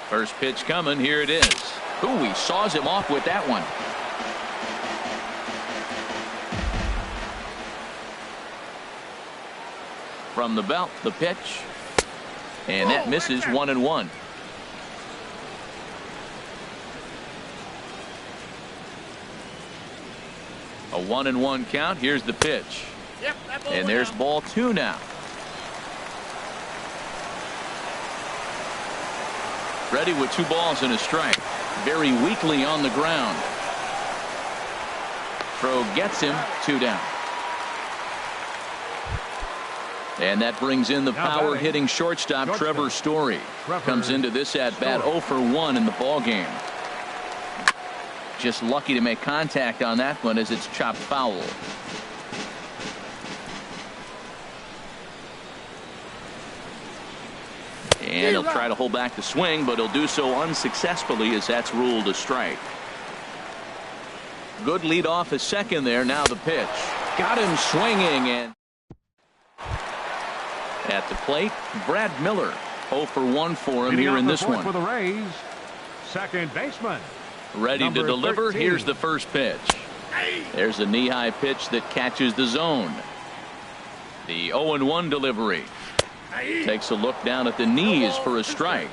First pitch coming. Here it is. Ooh, he saws him off with that one. From the belt, the pitch. And that misses 1-1. A 1-1 count. Here's the pitch. And there's ball 2 now. Ready with 2 balls and a strike. Very weakly on the ground. Throw gets him. 2 down. And that brings in the power hitting shortstop Trevor Story. Comes into this at bat 0 for 1 in the ball game. Just lucky to make contact on that one as it's chopped foul. And he'll try to hold back the swing, but he'll do so unsuccessfully as that's ruled a strike. Good lead off his second there. Now the pitch. Got him swinging, and at the plate, Brad Miller. 0 for 1 for him here in this one. For the Rays, second baseman. Ready to deliver. 13. Here's the first pitch. There's a knee-high pitch that catches the zone. The 0-1 delivery. Takes a look down at the knees for a strike.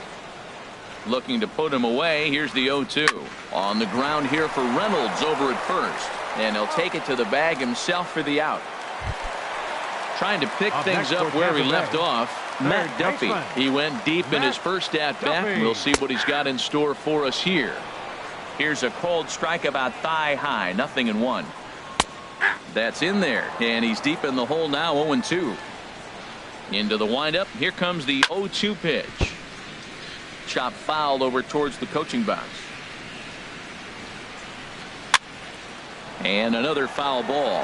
Looking to put him away. Here's the 0-2. On the ground here for Reynolds over at first. And he'll take it to the bag himself for the out. Trying to pick things up where he left off, Matt Duffy. He went deep in his first at bat. We'll see what he's got in store for us here. Here's a cold strike about thigh high. 0-1. That's in there, and he's deep in the hole now. 0-2. Into the windup. Here comes the 0-2 pitch. Chop foul over towards the coaching box. And another foul ball.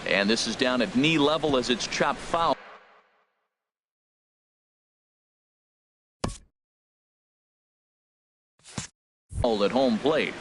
And this is down at knee level as it's chopped foul. At home plate.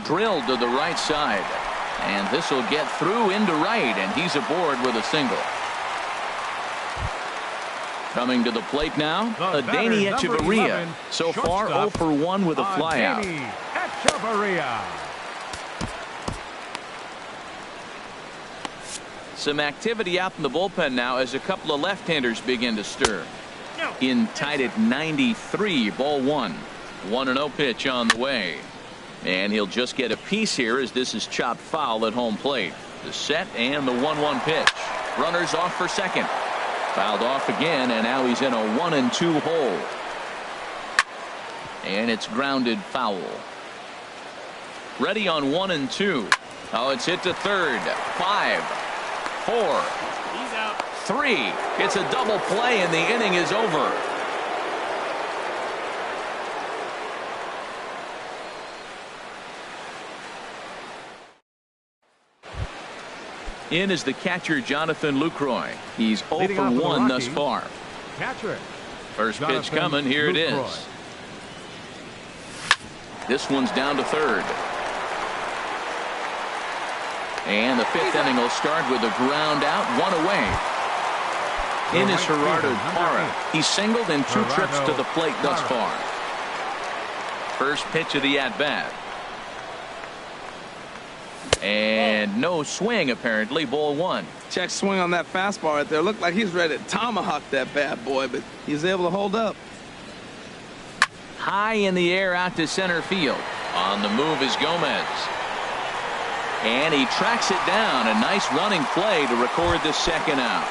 Drilled to the right side. And this will get through into right, and he's aboard with a single. Coming to the plate now, Adeiny Echeverria. So far, 0 for 1 with a flyout. Echeverria. Some activity out in the bullpen now as a couple of left-handers begin to stir. In tied at 93, ball 1. 1-0 pitch on the way. And he'll just get a piece here as this is chopped foul at home plate. The set and the 1-1 pitch. Runners off for second. Fouled off again, and now he's in a 1-2 hole. And it's grounded foul. Ready on 1-2. Oh, it's hit to third. 5, 4, He's out. 3. It's a double play, and the inning is over. In is the catcher, Jonathan Lucroy. He's 0 for 1 thus far. Catcher. First pitch Jonathan coming. Here it Lucroy. is. This one's down to third. And the 5th inning will start with a ground out, 1 away. In is Gerardo Parra. He's singled in 2 trips to the plate thus far. First pitch of the at-bat. And no swing, apparently. Ball 1. Check swing on that fastball right there. Looked like he's ready to tomahawk that bad boy, but he's able to hold up. High in the air out to center field. On the move is Gomez. And he tracks it down. A nice running play to record the second out.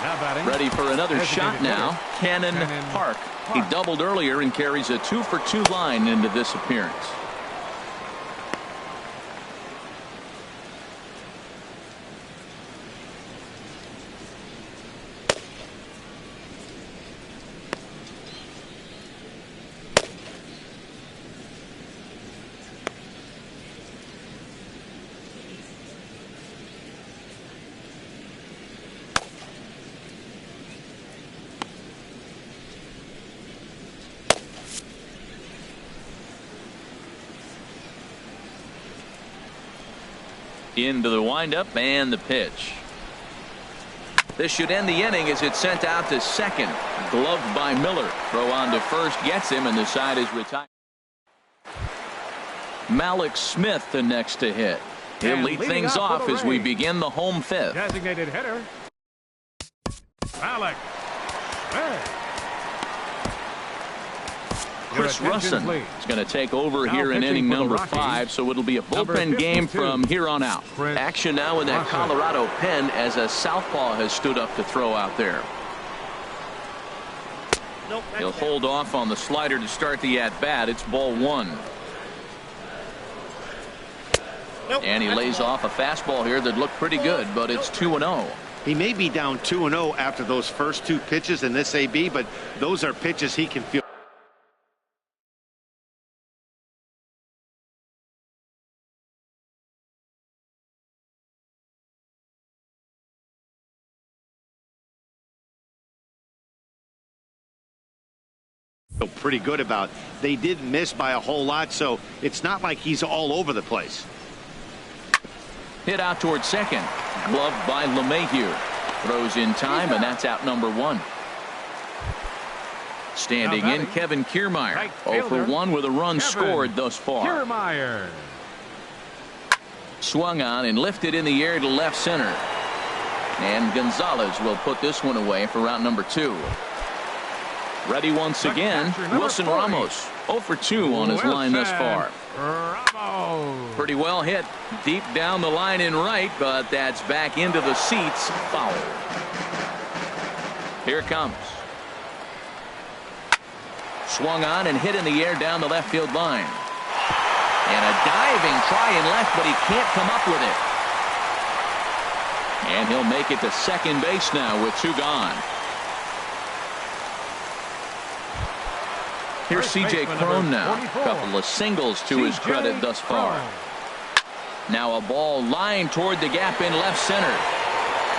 Now batting. Ready for another shot now. Cannon Park. He doubled earlier and carries a 2 for 2 line into this appearance. Into the windup and the pitch. This should end the inning as it's sent out to second. Gloved by Miller. Throw on to first gets him, and the side is retired. Malik Smith the next to hit. He'll lead things off as we begin the home 5th. Designated hitter. Malik Smith. Chris Russin is going to take over here in inning number 5, so it'll be a bullpen game from here on out. Action now in that Colorado pen as a southpaw has stood up to throw out there. Nope, He'll hold off on the slider to start the at-bat. It's ball 1. nope, And he lays off a fastball here that looked pretty good, but it's 2-0. He may be down 2-0 after those first 2 pitches in this AB, but those are pitches he can feel. Pretty good about. They didn't miss by a whole lot, so it's not like he's all over the place. Hit out towards second. Gloved by LeMahieu. Throws in time, and that's out number 1. Standing in, Kevin Kiermaier. 0 for 1 with a run scored thus far. Kiermaier. Swung on and lifted in the air to left center. And Gonzalez will put this one away for route number 2. Ready once again, Wilson Ramos. 0 for 2 on his line thus far. Ramos. Pretty well hit deep down the line in right, but that's back into the seats. Foul. Here it comes. Swung on and hit in the air down the left field line. And a diving try in left, but he can't come up with it. And he'll make it to second base now with 2 gone. Here's C.J. Cron now. A couple of singles to his credit thus far. Now a ball lined toward the gap in left center.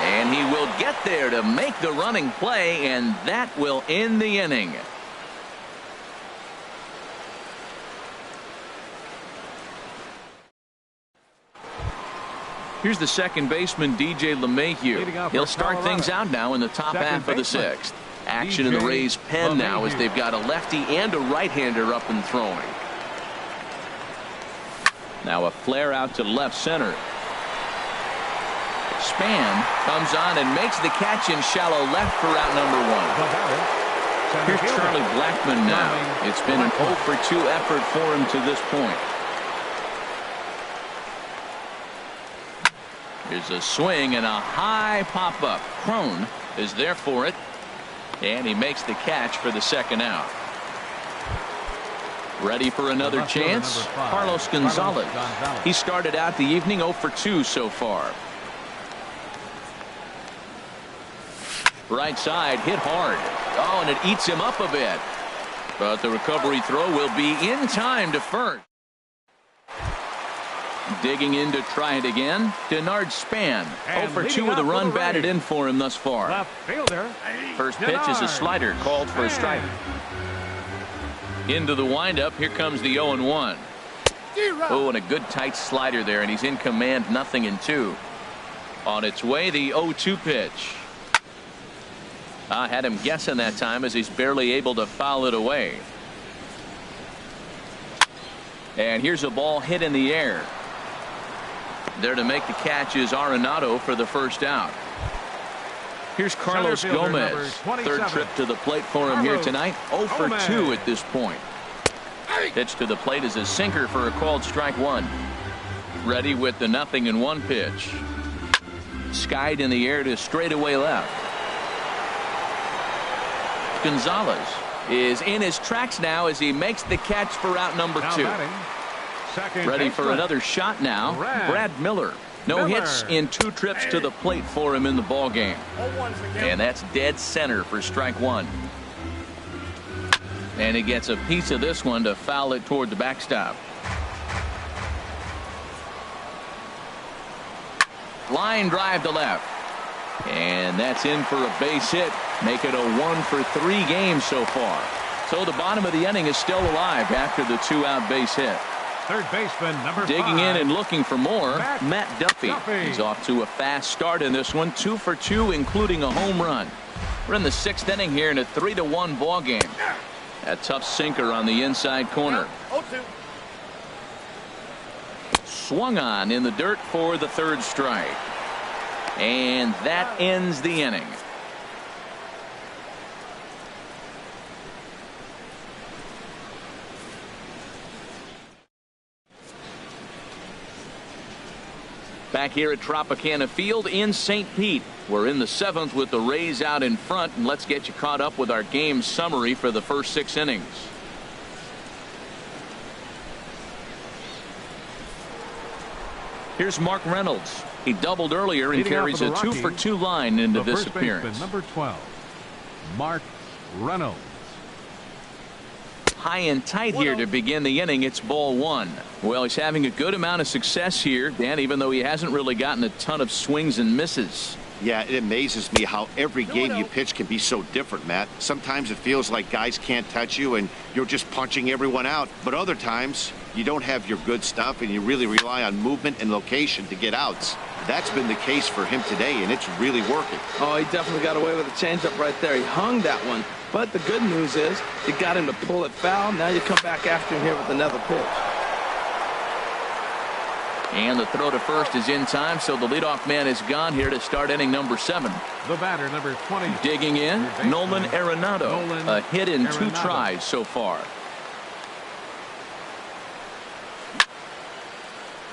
And he will get there to make the running play, and that will end the inning. Here's the second baseman, DJ LeMahieu. He'll start things out now in the top half of the sixth. Action in the Rays' pen now as they've got a lefty and a right-hander up and throwing. Now a flare out to left center. Span comes on and makes the catch in shallow left for out number one. Here's Charlie Blackmon now. It's been an 0 for 2 effort for him to this point. Here's a swing and a high pop-up. Crone is there for it. And he makes the catch for the second out. Ready for another chance? Carlos Gonzalez. He started out the evening 0 for 2 so far. Right side hit hard. Oh, and it eats him up a bit. But the recovery throw will be in time to first. Digging in to try it again. Denard Span. 0 for 2 with a run batted in for him thus far. Left fielder. First pitch is a slider called for a strike. Into the windup. Here comes the 0-1. Oh, and a good tight slider there, and he's in command. 0-2. On its way, the 0-2 pitch. I had him guessing that time as he's barely able to foul it away. And here's a ball hit in the air. There to make the catch is Arenado for the first out. Here's Carlos Gomez. Third trip to the plate for him here tonight. 0 for 2 at this point. Pitch to the plate is a sinker for a called strike one. Ready with the 0-1 pitch. Skied in the air to straightaway left. Gonzalez is in his tracks now as he makes the catch for out number 2. Ready for another shot now. Brad Miller. No hits in 2 trips to the plate for him in the ball game. And that's dead center for strike one. And he gets a piece of this one to foul it toward the backstop. Line drive to left. And that's in for a base hit. Make it a 1 for 3 game so far. So the bottom of the inning is still alive after the 2-out base hit. Third baseman, number 5. Digging in and looking for more, Matt Duffy. He's off to a fast start in this one. 2 for 2, including a home run. We're in the 6th inning here in a 3-1 ball game. A tough sinker on the inside corner. 0-2. Swung on in the dirt for the 3rd strike. And that ends the inning. Back here at Tropicana Field in St. Pete. We're in the 7th with the Rays out in front, and let's get you caught up with our game summary for the first 6 innings. Here's Mark Reynolds. He doubled earlier and carries a 2 for 2 line into this appearance. Number 12, Mark Reynolds. High and tight here to begin the inning. It's ball 1. Well, he's having a good amount of success here, Dan, even though he hasn't really gotten a ton of swings and misses. Yeah, it amazes me how every game you pitch can be so different, Matt. Sometimes it feels like guys can't touch you and you're just punching everyone out. But other times you don't have your good stuff and you really rely on movement and location to get outs. That's been the case for him today, and it's really working. Oh, he definitely got away with a changeup right there. He hung that one. But the good news is you got him to pull it foul. Now you come back after him here with another pitch. And the throw to first is in time, so the leadoff man is gone here to start inning number 7. The batter, number 20. Digging in, Nolan Arenado. A hit in 2 tries so far.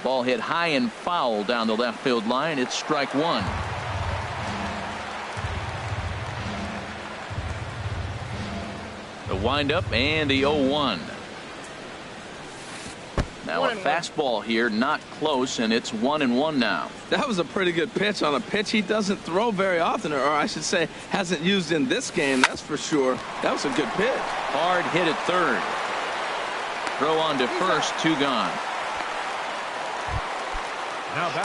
Ball hit high and foul down the left field line. It's strike 1. The windup and the 0-1. Now a fastball here, not close, and it's 1-1 now. That was a pretty good pitch on a pitch he doesn't throw very often, or I should say hasn't used in this game, that's for sure. That was a good pitch. Hard hit at third. Throw on to first, 2 gone.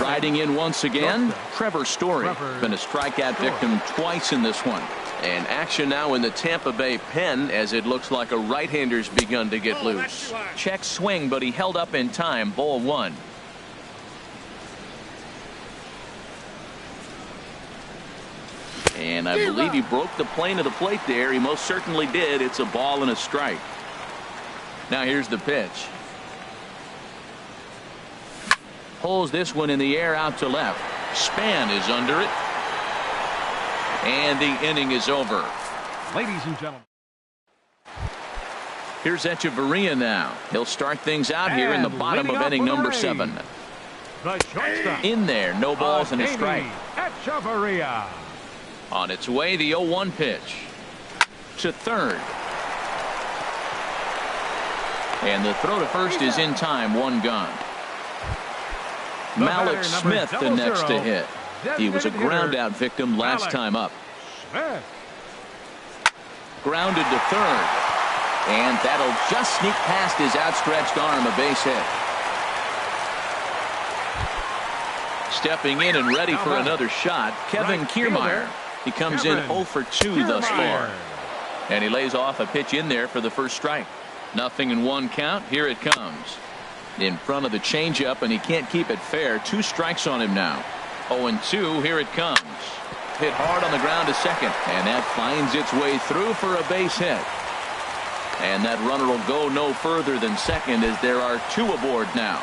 Riding in once again, Trevor Story. Been a strikeout victim twice in this one. And action now in the Tampa Bay pen as it looks like a right-hander's begun to get loose. Check swing, but he held up in time. Ball 1. And I believe he broke the plane of the plate there. He most certainly did. It's a ball and a strike. Now here's the pitch. Pulls this one in the air out to left. Span is under it. And the inning is over. Ladies and gentlemen. Here's Echeverria now. He'll start things out here in the bottom of inning number 7. The shortstop. In there, no balls and a strike. Echeverria. On its way, the 0-1 pitch. To third. And the throw to first is in time, 1 gone. Malik Smith the next to hit. He was a ground out victim last time up. Smith. Grounded to third. And that'll just sneak past his outstretched arm, a base hit. Stepping in and ready for another shot, Kevin Kiermaier. He comes in 0 for 2 thus far. And he lays off a pitch in there for the first strike. 0-1 count. Here it comes. In front of the changeup, and he can't keep it fair. 2 strikes on him now. 0-2. Here it comes. Hit hard on the ground to second, and that finds its way through for a base hit. And that runner will go no further than second as there are 2 aboard now.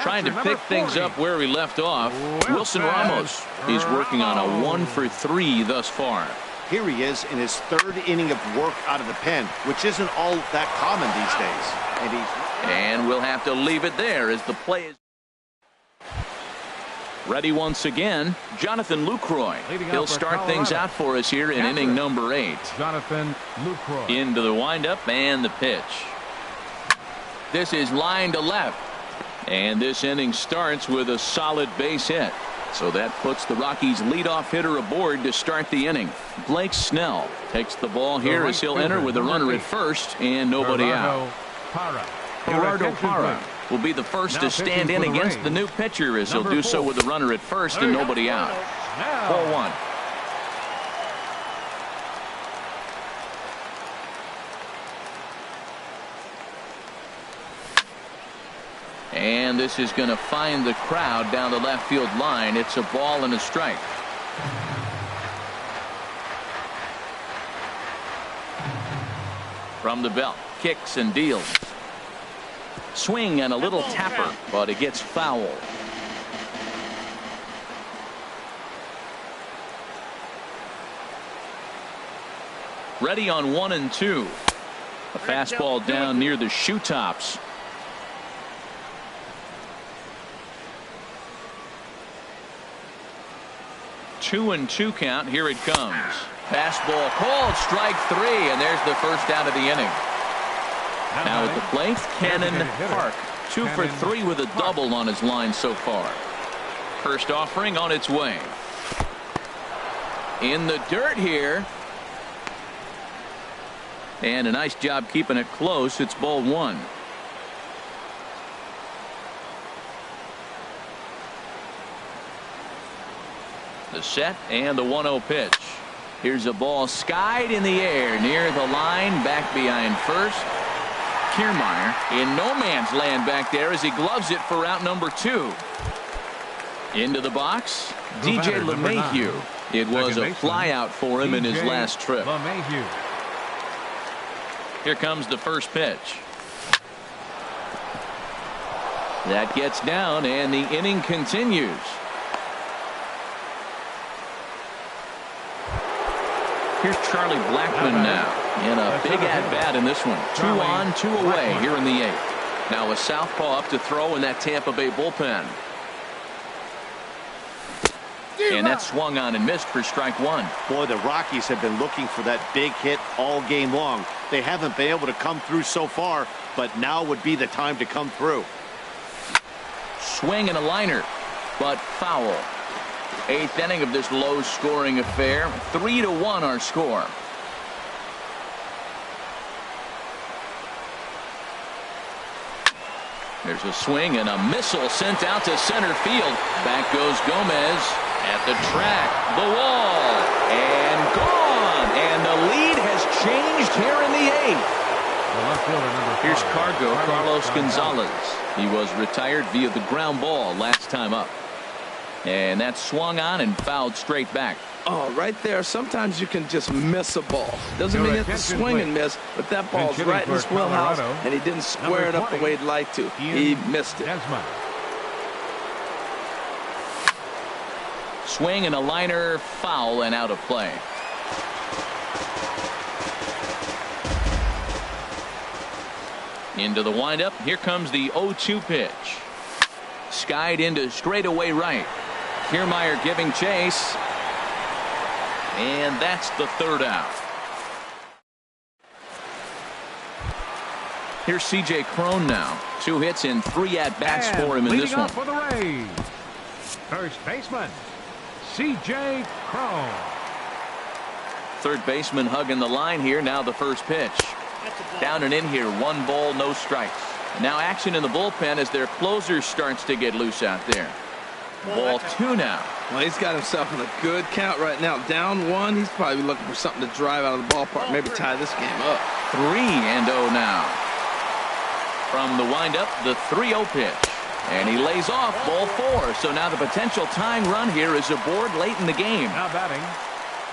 Trying to pick things up where we left off. Wilson Ramos. He's working on a 1 for 3 thus far. Here he is in his 3rd inning of work out of the pen, which isn't all that common these days. And we'll have to leave it there as the play is ready once again. Jonathan Lucroy. He'll start things out for us here in inning number 8. Jonathan Lucroy. Into the windup and the pitch. This is line to left. And this inning starts with a solid base hit. So that puts the Rockies' leadoff hitter aboard to start the inning. Blake Snell takes the ball here as he'll enter with a runner at first and nobody out. Gerardo Parra will be the first to stand in against the new pitcher as he'll do so with a runner at first and nobody out. 4-1. And this is going to find the crowd down the left field line. It's a ball and a strike. From the belt, kicks and deals. Swing and a little tapper, but it gets foul. Ready on 1 and 2. A fastball down near the shoe tops. 2-2 count. Here it comes. Fastball called, strike 3, and there's the first out of the inning. Now at the plate, Cannon Park. 2 for 3 with a double on his line so far. First offering on its way. In the dirt here. And a nice job keeping it close. It's ball 1. The set and the 1-0 pitch. Here's a ball skied in the air near the line, back behind first. Kiermaier in no man's land back there as he gloves it for out number 2. Into the box, DJ LeMahieu. It was a flyout for him in his last trip. Here comes the first pitch. That gets down and the inning continues. Here's Charlie Blackmon now in a big at-bat in this one. 2 on, 2 away here in the 8th. Now a southpaw up to throw in that Tampa Bay bullpen. And that swung on and missed for strike 1. Boy, the Rockies have been looking for that big hit all game long. They haven't been able to come through so far, but now would be the time to come through. Swing and a liner, but foul. 8th inning of this low-scoring affair. 3-1 our score. There's a swing and a missile sent out to center field. Back goes Gomez at the track. The wall. And gone. And the lead has changed here in the 8th. Here's Carlos Gonzalez. He was retired via the ground ball last time up. And that swung on and fouled straight back. Oh, right there. Sometimes you can just miss a ball. Doesn't mean you have to swing and miss, but that ball's right in his wheelhouse, and he didn't square it up the way he'd like to. He missed it. Desmond. Swing and a liner, foul and out of play. Into the windup. Here comes the 0-2 pitch. Skied into straightaway right. Kiermaier giving chase. And that's the third out. Here's C.J. Cron now. 2 hits and 3 at-bats for him in this one. For the Rays, first baseman, C.J. Cron. Third baseman hugging the line here. Now the first pitch. Down and in here. 1 ball, no strikes. Now action in the bullpen as their closer starts to get loose out there. Ball 2 now. Well, he's got himself in a good count right now. Down 1. He's probably looking for something to drive out of the ballpark. Maybe tie this game up. 3-0 now. From the windup, the 3-0 pitch. And he lays off ball 4. So now the potential tying run here is aboard late in the game. Now batting.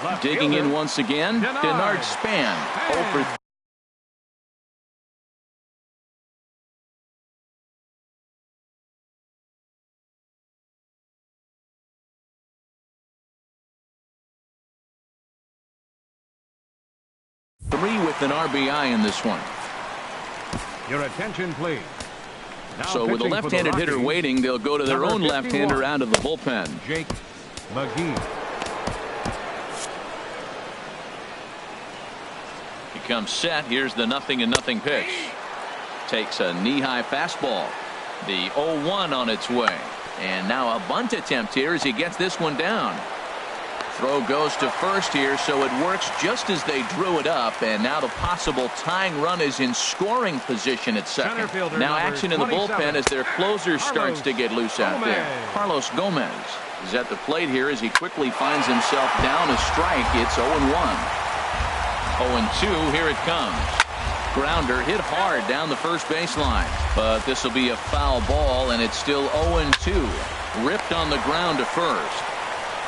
Left Digging fielder, in once again, Denard Span. 0 for 3 with an RBI in this one. Your attention, please. Now So with a pitching for the left-handed hitter Rockies, waiting, they'll go to their number own left-hander 51, out of the bullpen. Jake McGee. He comes set. Here's the 0-0 pitch. Takes a knee-high fastball. The 0-1 on its way. And now a bunt attempt here as he gets this one down. Throw goes to first here, so it works just as they drew it up, and now the possible tying run is in scoring position at second. Now action in the bullpen as their closer starts to get loose out there. Carlos Gomez is at the plate here as he quickly finds himself down a strike. It's 0-1. 0-2, here it comes. Grounder hit hard down the first baseline, but this will be a foul ball, and it's still 0-2. Ripped on the ground to first.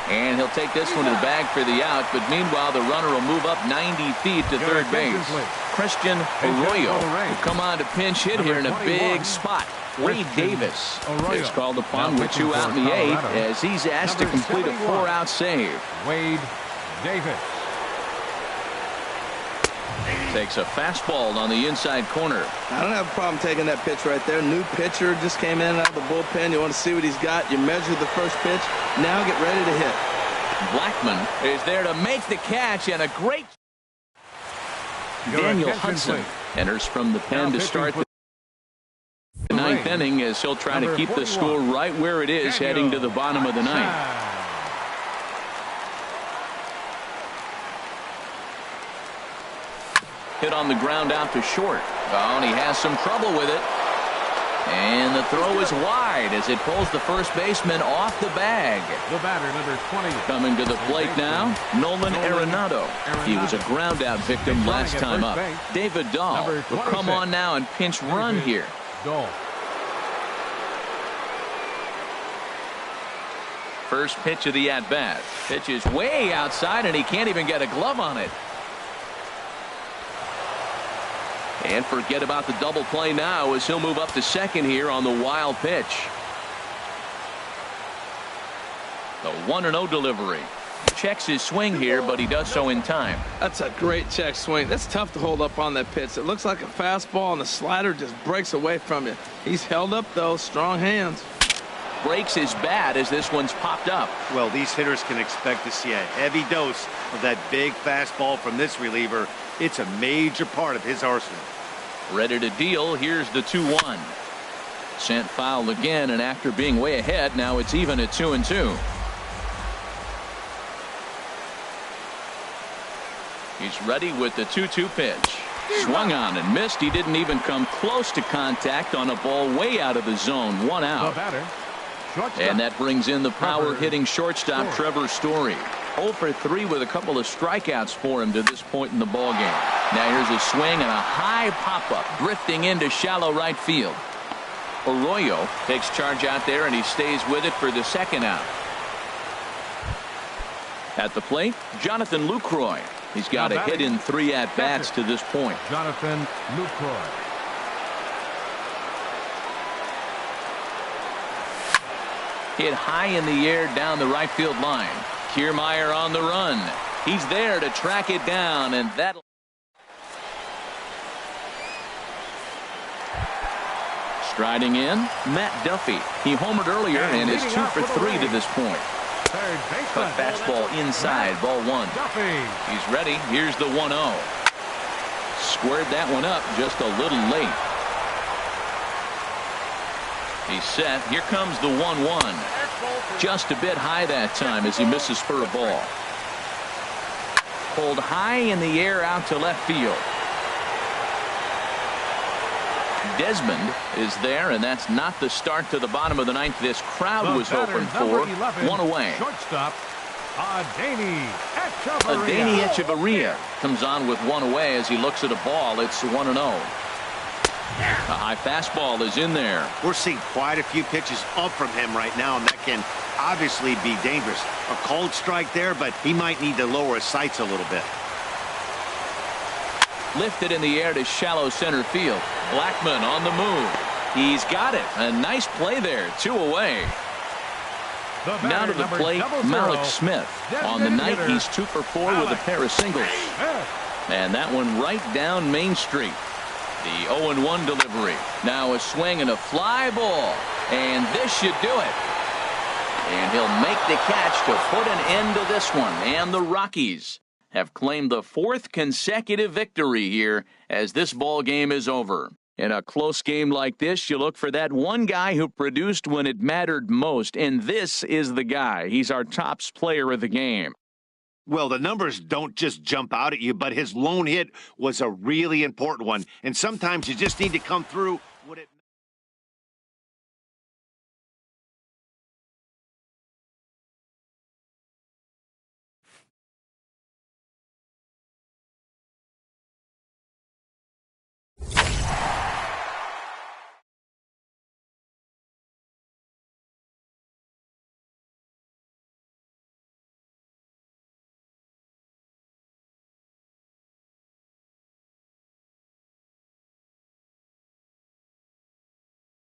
And he'll take this one to the bag for the out, but meanwhile the runner will move up 90 feet to third base. Christian Arroyo will come on to pinch hit here in a big spot. Wade Davis is called upon with 2 out in the 8th as he's asked to complete a 4-out save. Wade Davis. Takes a fastball on the inside corner. I don't have a problem taking that pitch right there. New pitcher just came in out of the bullpen. You want to see what he's got. You measure the first pitch. Now get ready to hit. Blackman is there to make the catch, and a great Daniel Hudson enters from the pen to start the 9th inning as he'll try to keep the score right where it is heading to the bottom of the 9th. Hit on the ground out to short. Oh, and he has some trouble with it. And the throw is wide as it pulls the first baseman off the bag. The batter, number 20. Coming to the plate now, Nolan Arenado. He was a ground-out victim last time up. David Dahl will come on now and pinch run here. Dahl. First pitch of the at-bat. Pitch is way outside, and he can't even get a glove on it. And forget about the double play now as he'll move up to second here on the wild pitch. The 1-0 delivery. Checks his swing here, but he does so in time. That's a great check swing. That's tough to hold up on that pitch. It looks like a fastball, and the slider just breaks away from you. He's held up, though. Strong hands. Breaks his bat as this one's popped up. Well, these hitters can expect to see a heavy dose of that big fastball from this reliever. It's a major part of his arsenal. Ready to deal. Here's the 2-1. Sent foul again, and after being way ahead, now it's even at 2-2. He's ready with the 2-2 pitch. Swung on and missed. He didn't even come close to contact on a ball way out of the zone. 1 out. And that brings in the power-hitting shortstop Trevor Story. 0 for 3 with a couple of strikeouts for him to this point in the ballgame. Now here's a swing and a high pop-up drifting into shallow right field. Arroyo takes charge out there, and he stays with it for the 2nd out. At the plate, Jonathan Lucroy. He's got a hit in 3 at-bats to this point. Jonathan Lucroy. Hit high in the air down the right field line. Kiermaier on the run. He's there to track it down, and that'll... Striding in, Matt Duffy. He homered earlier and is 2 for 3 to this point. Cut fastball inside, ball 1. He's ready. Here's the 1-0. Squared that one up just a little late. He's set. Here comes the 1-1. Just a bit high that time as he misses for a ball. Pulled high in the air out to left field. Desmond is there, and that's not the start to the bottom of the 9th this crowd was hoping for. 1 away. Shortstop, Adeiny Echeverria comes on with 1 away as he looks at a ball. It's 1-0. A high fastball is in there. We're seeing quite a few pitches up from him right now, and that can obviously be dangerous. A cold strike there, but he might need to lower his sights a little bit. Lifted in the air to shallow center field. Blackmon on the move. He's got it. A nice play there. 2 away. Now to the plate, Malik Smith. On the night, he's 2 for 4 with a pair of singles. And that one right down Main Street. The 0-1 delivery. Now a swing and a fly ball. And this should do it. And he'll make the catch to put an end to this one. And the Rockies have claimed the 4th consecutive victory here as this ball game is over. In a close game like this, you look for that one guy who produced when it mattered most, and this is the guy. He's our tops player of the game. Well, the numbers don't just jump out at you, but his lone hit was a really important one, and sometimes you just need to come through.